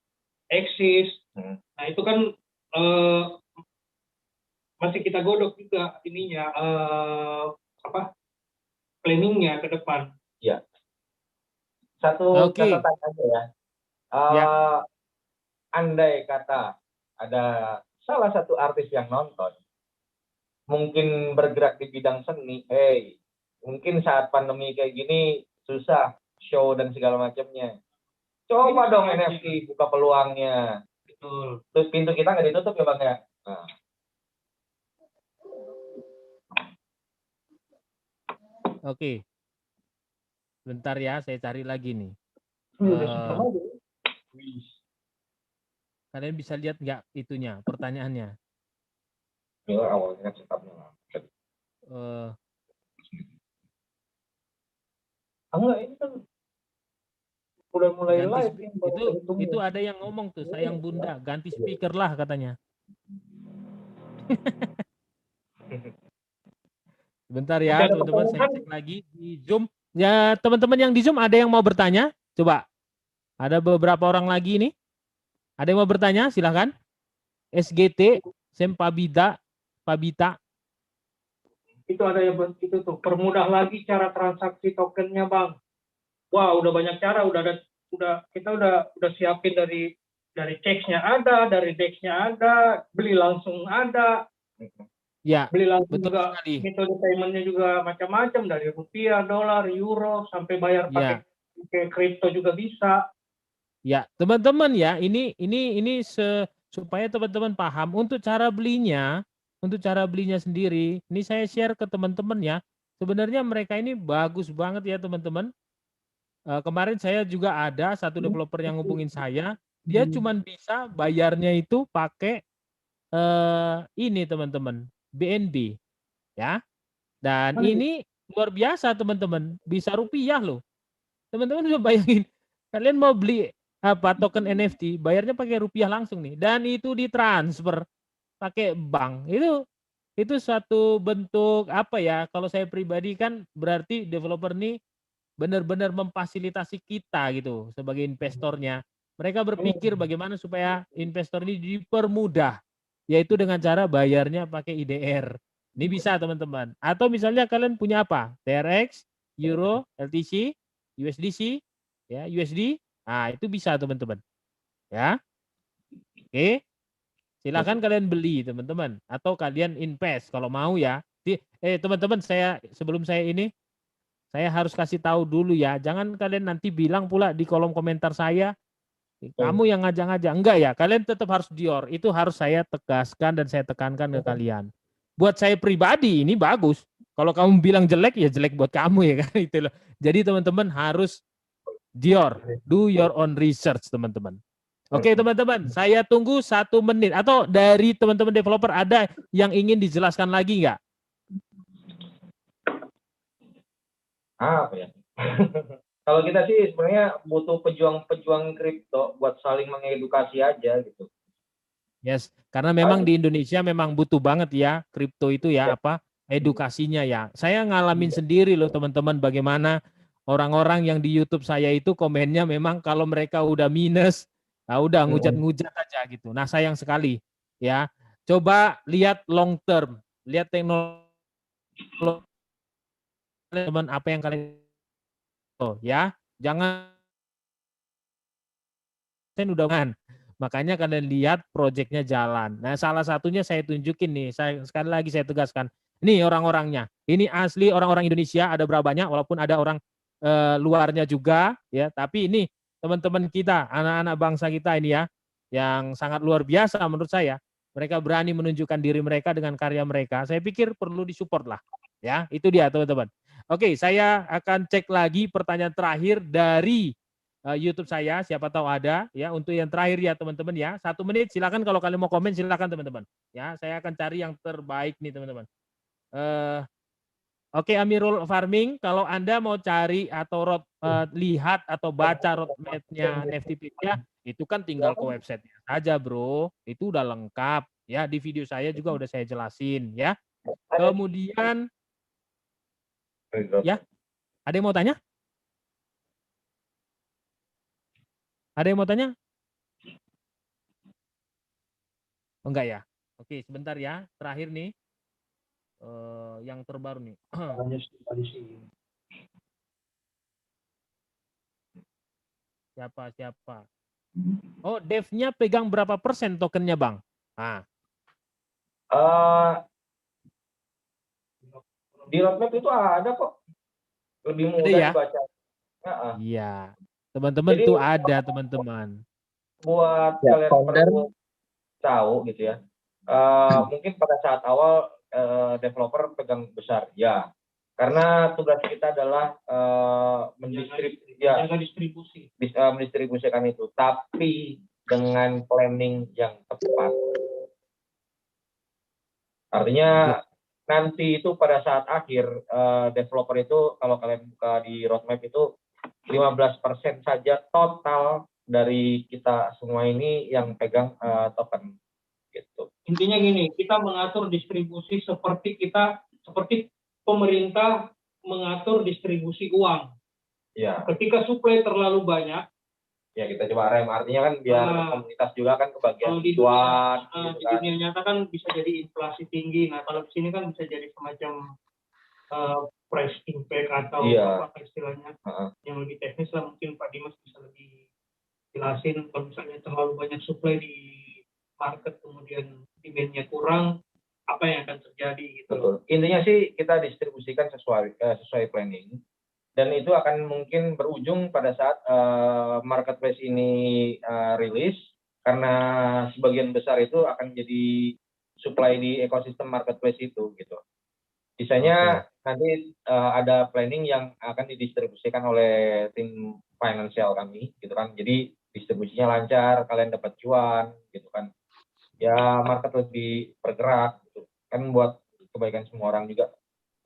eksis. Nah itu kan masih kita godok juga ininya planningnya ke depan. Ya. Satu catatan aja ya. Andai kata ada salah satu artis yang nonton, mungkin bergerak di bidang seni, mungkin saat pandemi kayak gini susah show dan segala macamnya. Coba dong NFT buka peluangnya. Betul. Terus pintu kita nggak ditutup ya Bang ya. Nah. Oke. Bentar ya, saya cari lagi nih. Kalian bisa lihat nggak itunya, pertanyaannya? Ini awalnya setupnya. Enggak, ini kan udah mulai live. Itu ada yang ngomong tuh, sayang bunda, ganti speaker lah katanya. Bentar ya, teman-teman, saya cek lagi di Zoom. Ya, teman-teman yang di Zoom ada yang mau bertanya? Coba. Ada beberapa orang lagi nih. Ada yang mau bertanya? Silahkan. SGT, Pabita. Itu ada yang itu tuh, permudah lagi cara transaksi tokennya, Bang. Wah, udah banyak cara, kita udah siapin dari checks-nya ada, dari DEX-nya ada, beli langsung ada. Ya, beli langsung betul juga, sekali. metode payment-nya juga macam-macam, dari rupiah, dolar, euro, sampai bayar pakai kripto juga bisa. Ya, teman-teman ya, ini supaya teman-teman paham untuk cara belinya sendiri. Ini saya share ke teman-teman ya. Sebenarnya mereka ini bagus banget ya teman-teman. Kemarin saya juga ada satu developer yang ngubungin saya, dia cuma bisa bayarnya itu pakai ini teman-teman, BNB ya. Dan ini luar biasa teman-teman, bisa rupiah loh. Teman-teman bisa bayangin, kalian mau beli token NFT, bayarnya pakai rupiah langsung nih, dan itu ditransfer pakai bank. Itu suatu bentuk apa ya? Kalau saya pribadi kan berarti developer nih benar-benar memfasilitasi kita gitu sebagai investornya. Mereka berpikir bagaimana supaya investor ini dipermudah, yaitu dengan cara bayarnya pakai IDR. Ini bisa teman-teman. Atau misalnya kalian punya apa? TRX, Euro, LTC, USDC, ya USD. Nah itu bisa teman-teman. Ya, oke. Silakan kalian beli teman-teman. Atau kalian invest kalau mau ya. Teman-teman sebelum saya harus kasih tahu dulu ya, jangan kalian nanti bilang pula di kolom komentar saya, kamu yang ngajak-ngajak. Enggak ya, kalian tetap harus Dior. Itu harus saya tegaskan dan saya tekankan ke kalian. Buat saya pribadi ini bagus. Kalau kamu bilang jelek, ya jelek buat kamu ya kan. Itu loh. Jadi teman-teman harus Dior. Do your own research teman-teman. Oke teman-teman, saya tunggu 1 menit. Atau dari teman-teman developer ada yang ingin dijelaskan lagi nggak? Apa ya? Kalau kita sih sebenarnya butuh pejuang-pejuang kripto buat saling mengedukasi aja gitu. Yes, karena memang di Indonesia memang butuh banget ya kripto itu ya apa edukasinya ya. Saya ngalamin sendiri loh teman-teman bagaimana orang-orang yang di YouTube saya itu komennya memang kalau mereka udah minus, nah udah ngujat-ngujat aja gitu. Nah sayang sekali ya. Coba lihat long term, lihat teknologi teman apa yang kalian ya, jangan udah kan. Makanya kalian lihat proyeknya jalan. Nah, salah satunya saya tunjukin nih, sekali lagi saya tegaskan. Ini orang-orangnya. Ini asli orang-orang Indonesia, ada berapa banyak walaupun ada orang luarnya juga ya, tapi ini teman-teman kita, anak-anak bangsa kita ini ya, yang sangat luar biasa menurut saya. Mereka berani menunjukkan diri mereka dengan karya mereka. Saya pikir perlu disupport lah. Ya, itu dia teman-teman. Oke, saya akan cek lagi pertanyaan terakhir dari YouTube saya, siapa tahu ada ya. Untuk yang terakhir ya teman-teman ya, 1 menit. Silakan kalau kalian mau komen silakan teman-teman. Ya, saya akan cari yang terbaik nih teman-teman. Oke, Amirul Farming, kalau Anda mau cari atau lihat atau baca roadmap-nya NFTpedia, itu kan tinggal ke website-nya saja, bro. Itu udah lengkap ya. Di video saya juga udah saya jelasin ya. Kemudian ya, ada yang mau tanya? Ada yang mau tanya? Oh, enggak ya? Oke, sebentar ya. Terakhir nih. Yang terbaru nih. Siapa? Oh, devnya pegang berapa persen tokennya, Bang? Nah. Di roadmap itu ada kok. Lebih mudah ya? dibaca. Iya. Teman-teman Jadi, tuh ada teman-teman. buat Ya, kalian founder. perlu tahu gitu ya. Mungkin pada saat awal developer pegang besar, ya. Karena tugas kita adalah Menjaga distribusi. mendistribusikan itu, tapi dengan planning yang tepat. Artinya nanti itu pada saat akhir developer itu kalau kalian buka di roadmap itu 15% saja total dari kita semua ini yang pegang token gitu. Intinya gini, kita mengatur distribusi seperti pemerintah mengatur distribusi uang. Ya, Ketika suplai terlalu banyak, ya kita coba rem, artinya kan biar komunitas juga kan kebagian kalau di cuan dunia, gitu di kan. dunia nyata kan bisa jadi inflasi tinggi. Nah, kalau di sini kan bisa jadi semacam price impact atau Iya. apa istilahnya yang lebih teknis lah. Mungkin Pak Dimas bisa lebih jelasin kalau misalnya terlalu banyak supply di market kemudian demand-nya kurang, apa yang akan terjadi gitu. Betul. Intinya sih kita distribusikan sesuai planning, dan itu akan mungkin berujung pada saat marketplace ini rilis, karena sebagian besar itu akan jadi supply di ekosistem marketplace itu gitu. Sisanya nanti ada planning yang akan didistribusikan oleh tim financial kami gitu kan. Jadi distribusinya lancar, kalian dapat cuan gitu kan. Ya market lebih bergerak gitu. Kan buat kebaikan semua orang juga,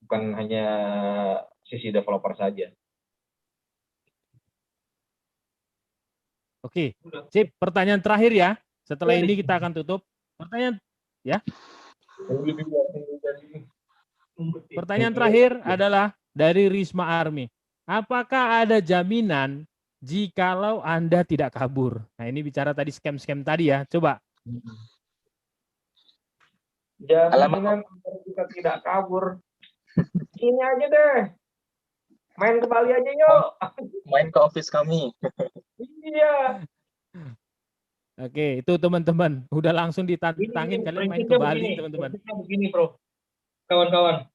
bukan hanya sisi developer saja. Oke, sip. Pertanyaan terakhir ya. Setelah ini kita akan tutup. Pertanyaan terakhir adalah dari Risma Army. Apakah ada jaminan jikalau Anda tidak kabur? Nah, ini bicara tadi scam-scam tadi ya. Coba. Jaminan kita tidak kabur. Ini aja deh. Main ke Bali aja yuk. Main ke office kami. Iya. Oke, itu teman-teman. Udah langsung ditantangin kalian main ke Bali, teman-teman. Begini, bro. Kawan-kawan.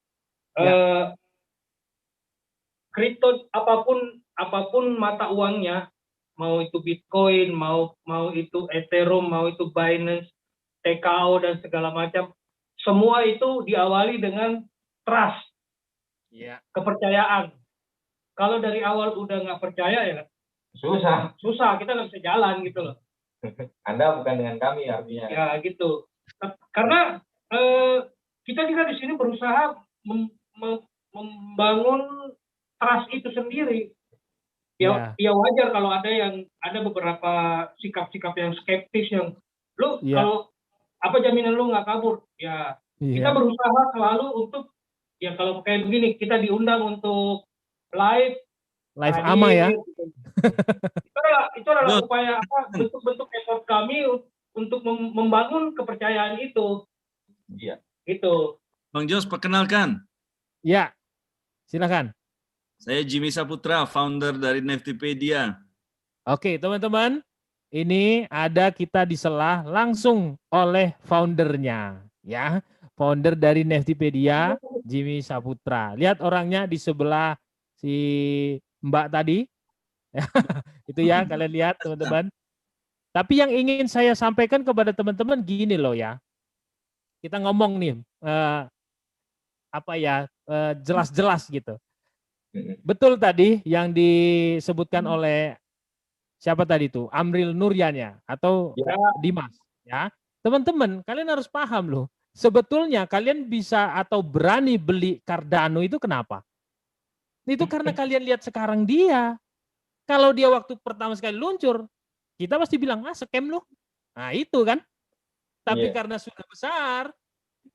Kripto apapun mata uangnya, mau itu Bitcoin, mau itu Ethereum, mau itu Binance, TKO dan segala macam, semua itu diawali dengan trust, kepercayaan. Kalau dari awal udah nggak percaya ya susah, kita nggak bisa jalan gitu loh. Anda bukan dengan kami artinya. Ya gitu. Karena kita juga di sini berusaha membangun trust itu sendiri. Ya wajar kalau ada beberapa sikap-sikap yang skeptis yang kalau apa jaminan lu nggak kabur? Ya kita berusaha selalu untuk kalau kayak begini kita diundang untuk live ama ya. Itu adalah upaya bentuk-bentuk effort kami untuk membangun kepercayaan itu. Iya. Itu. Bang Jos, perkenalkan. Ya, silakan. Saya Jimmy Saputra, founder dari Neftipedia. Oke, teman-teman. Ini ada kita disela langsung oleh foundernya. Ya, founder dari Neftipedia, Jimmy Saputra. Lihat orangnya di sebelah si Mbak tadi. Itu ya, kalian lihat teman-teman. Tapi yang ingin saya sampaikan kepada teman-teman gini loh ya. Kita ngomong nih, jelas-jelas gitu. Betul tadi yang disebutkan oleh siapa tadi tuh? Amril Nuryan atau Dimas. Ya, teman-teman, kalian harus paham loh. Sebetulnya kalian bisa atau berani beli Cardano itu kenapa? Itu karena kalian lihat sekarang dia. Kalau dia waktu pertama sekali luncur, kita pasti bilang, scam loh. Nah itu kan. Tapi karena sudah besar,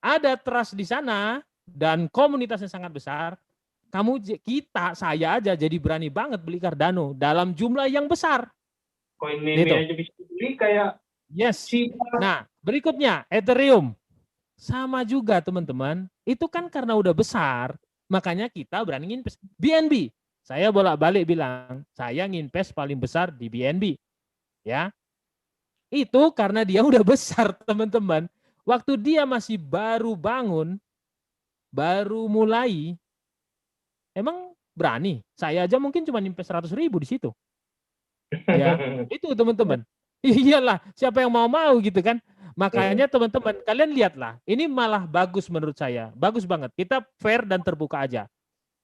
ada trust di sana, dan komunitasnya sangat besar, saya aja jadi berani banget beli Cardano dalam jumlah yang besar. Koin meme aja bisa beli kayak. Yes. Nah, berikutnya Ethereum. Sama juga teman-teman, itu kan karena udah besar, makanya kita berani invest. BNB, saya bolak-balik bilang, saya nginvest paling besar di BNB. Ya. Itu karena dia udah besar, teman-teman. Waktu dia masih baru bangun, baru mulai, emang berani. Saya aja mungkin cuma invest 100.000 di situ. Ya, itu teman-teman. Iyalah, siapa yang mau gitu kan? Makanya teman-teman, kalian lihatlah. Ini malah bagus menurut saya. Bagus banget. Kita fair dan terbuka aja.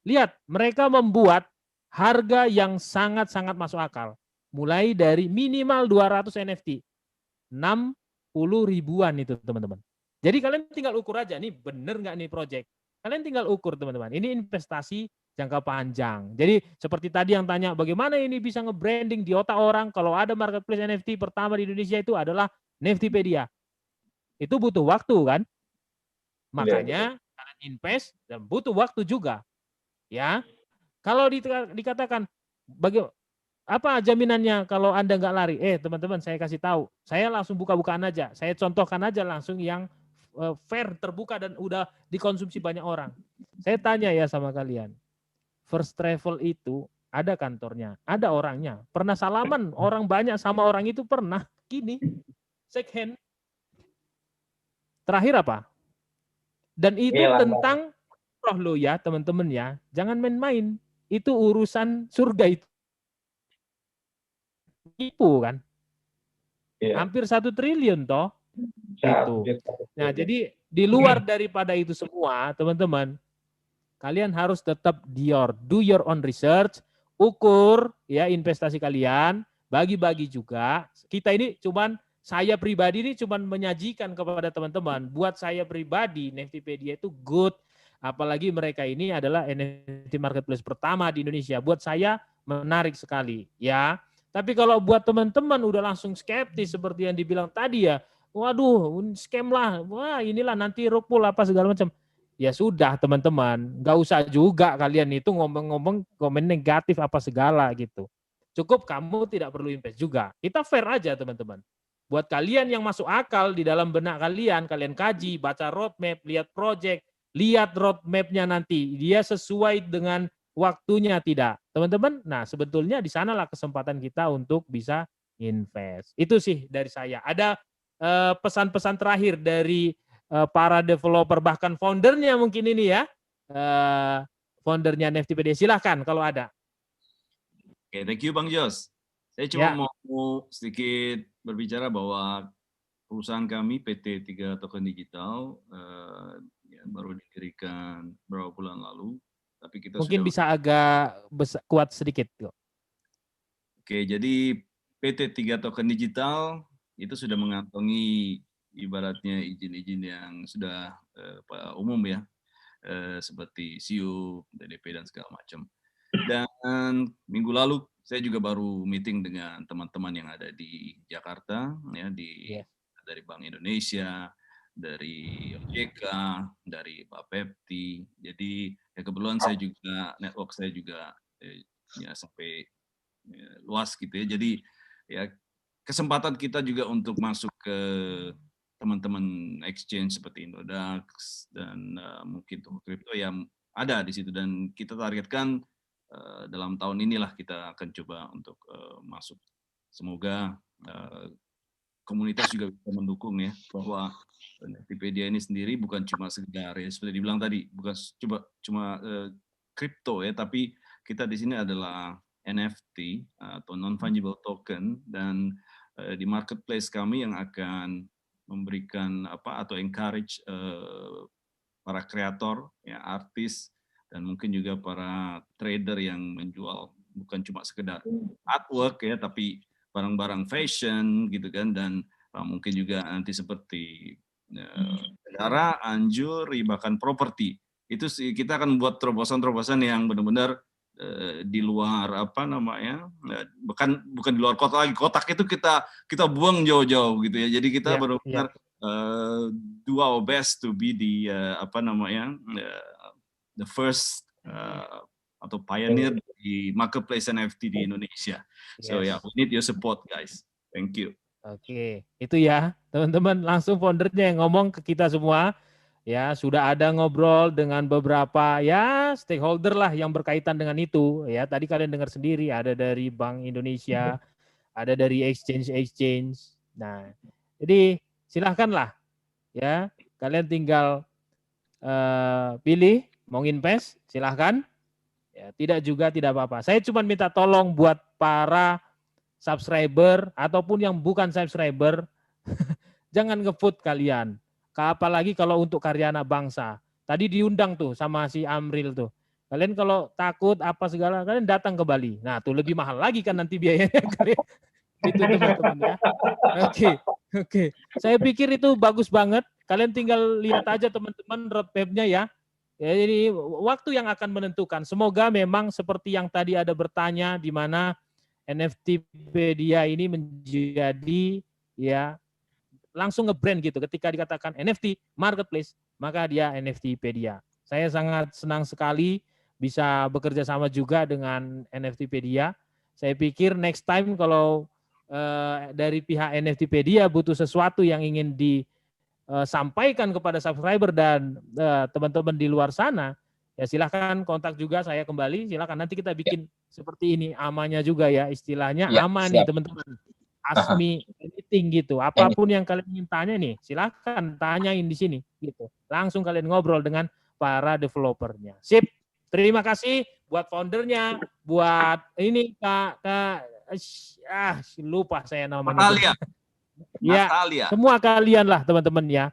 Lihat, mereka membuat harga yang sangat-sangat masuk akal. Mulai dari minimal 200 NFT. 60 ribuan itu teman-teman. Jadi kalian tinggal ukur aja, nih bener nggak nih project. Kalian tinggal ukur teman-teman. Ini investasi jangka panjang. Jadi seperti tadi yang tanya, bagaimana ini bisa nge-branding di otak orang kalau ada marketplace NFT pertama di Indonesia itu adalah Neftipedia. Itu butuh waktu kan? Makanya kalian invest dan butuh waktu juga. Ya, kalau dikatakan apa jaminannya kalau Anda nggak lari? Teman-teman, saya kasih tahu. Saya langsung buka-bukaan aja. Saya contohkan aja langsung yang fair, terbuka dan udah dikonsumsi banyak orang. Saya tanya ya sama kalian. First Travel itu ada kantornya, ada orangnya. Pernah salaman orang banyak sama orang itu pernah. Gini, shake hand. Terakhir apa? Dan itu tentang roh lo ya teman-teman ya. Jangan main-main. Itu urusan surga itu. Tipu kan? Hampir 1 triliun toh. Itu. Nah, jadi di luar daripada itu semua, teman-teman, kalian harus tetap do your own research, ukur ya investasi kalian, bagi-bagi juga. Kita ini saya pribadi ini cuman menyajikan kepada teman-teman. Buat saya pribadi, Neftipedia itu good. Apalagi mereka ini adalah NFT marketplace pertama di Indonesia. Buat saya menarik sekali ya. Tapi kalau buat teman-teman udah langsung skeptis seperti yang dibilang tadi ya, waduh, scam lah, wah inilah nanti rug pull apa segala macam. Ya sudah teman-teman, nggak usah juga kalian itu ngomong-ngomong komen negatif apa segala gitu. Cukup kamu tidak perlu invest juga. Kita fair aja teman-teman. Buat kalian yang masuk akal di dalam benak kalian kaji, baca roadmap, lihat project, lihat roadmap-nya nanti. Dia sesuai dengan waktunya tidak. Teman-teman, nah sebetulnya di sanalah kesempatan kita untuk bisa invest. Itu sih dari saya. Ada pesan-pesan terakhir dari para developer bahkan foundernya mungkin ini ya, foundernya Neftipedia, silahkan kalau ada. Oke, thank you Bang Jos. Saya cuma mau sedikit berbicara bahwa perusahaan kami PT 3 Token Digital baru didirikan beberapa bulan lalu, tapi kita mungkin sudah bisa agak kuat sedikit. Oke, jadi PT 3 Token Digital itu sudah mengantongi ibaratnya izin-izin yang sudah umum ya, seperti SIUP, DDP dan segala macam. Dan minggu lalu saya juga baru meeting dengan teman-teman yang ada di Jakarta ya, dari Bank Indonesia, dari OJK, dari Pak Pepti. Jadi ya kebetulan saya juga network saya juga ya sampai luas gitu ya. Jadi ya kesempatan kita juga untuk masuk ke teman-teman exchange seperti Indodax dan mungkin toko kripto yang ada di situ, dan kita targetkan dalam tahun inilah kita akan coba untuk masuk. Semoga komunitas juga bisa mendukung ya, bahwa Neftipedia ini sendiri bukan cuma sekedar ya seperti dibilang tadi, bukan cuma kripto ya, tapi kita di sini adalah NFT atau non-fungible token, dan di marketplace kami yang akan memberikan atau encourage para kreator, ya, artis, dan mungkin juga para trader yang menjual bukan cuma sekedar artwork ya, tapi barang-barang fashion gitu kan, dan mungkin juga nanti seperti negara, anjur, bahkan properti. Itu kita akan buat terobosan-terobosan yang benar-benar di luar bukan di luar kotak lagi. Kotak itu kita buang jauh-jauh gitu ya. Jadi kita benar-benar do our best to be the the first atau pioneer di marketplace NFT di Indonesia. So yeah, we need your support guys. Thank you. Oke, itu ya teman-teman, langsung foundernya yang ngomong ke kita semua. Ya, sudah ada ngobrol dengan beberapa ya stakeholder lah yang berkaitan dengan itu. Ya, tadi kalian dengar sendiri, ada dari Bank Indonesia, ada dari exchange. Nah, jadi silahkanlah ya, kalian tinggal pilih mau invest, silahkan. Ya, tidak juga tidak apa-apa. Saya cuma minta tolong buat para subscriber ataupun yang bukan subscriber, jangan nge-vote kalian. Apalagi kalau untuk karya anak bangsa. Tadi diundang tuh sama si Amril tuh. Kalian kalau takut apa segala, kalian datang ke Bali. Nah, tuh lebih mahal lagi kan nanti biayanya kalian. Itu teman-teman ya. Oke. Saya pikir itu bagus banget. Kalian tinggal lihat aja teman-teman roadmap-nya ya. Ya, jadi waktu yang akan menentukan. Semoga memang seperti yang tadi ada bertanya di mana NFTpedia ini menjadi ya langsung nge-brand gitu. Ketika dikatakan NFT marketplace, maka dia NFTpedia. Saya sangat senang sekali bisa bekerja sama juga dengan NFTpedia. Saya pikir next time kalau dari pihak NFTpedia butuh sesuatu yang ingin disampaikan kepada subscriber dan teman-teman di luar sana, ya silahkan kontak juga saya kembali. Silahkan nanti kita bikin seperti ini amanya juga ya, istilahnya ama nih teman-teman. Asmi anything gitu. Apapun yang kalian ingin tanya nih, silahkan tanyain di sini gitu. Langsung kalian ngobrol dengan para developernya. Sip. Terima kasih buat foundernya, buat ini lupa saya namanya. Ya, semua kalian lah teman-teman ya.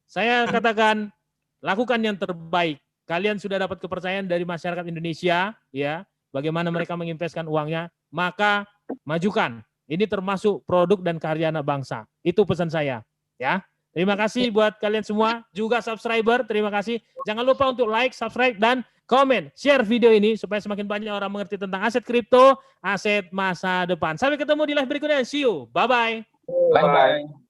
Saya katakan lakukan yang terbaik. Kalian sudah dapat kepercayaan dari masyarakat Indonesia ya, bagaimana mereka menginvestkan uangnya, maka majukan. Ini termasuk produk dan karya anak bangsa. Itu pesan saya ya. Terima kasih buat kalian semua, juga subscriber, terima kasih. Jangan lupa untuk like, subscribe, dan komen, share video ini supaya semakin banyak orang mengerti tentang aset kripto, aset masa depan. Sampai ketemu di live berikutnya. See you. Bye-bye. Bye-bye.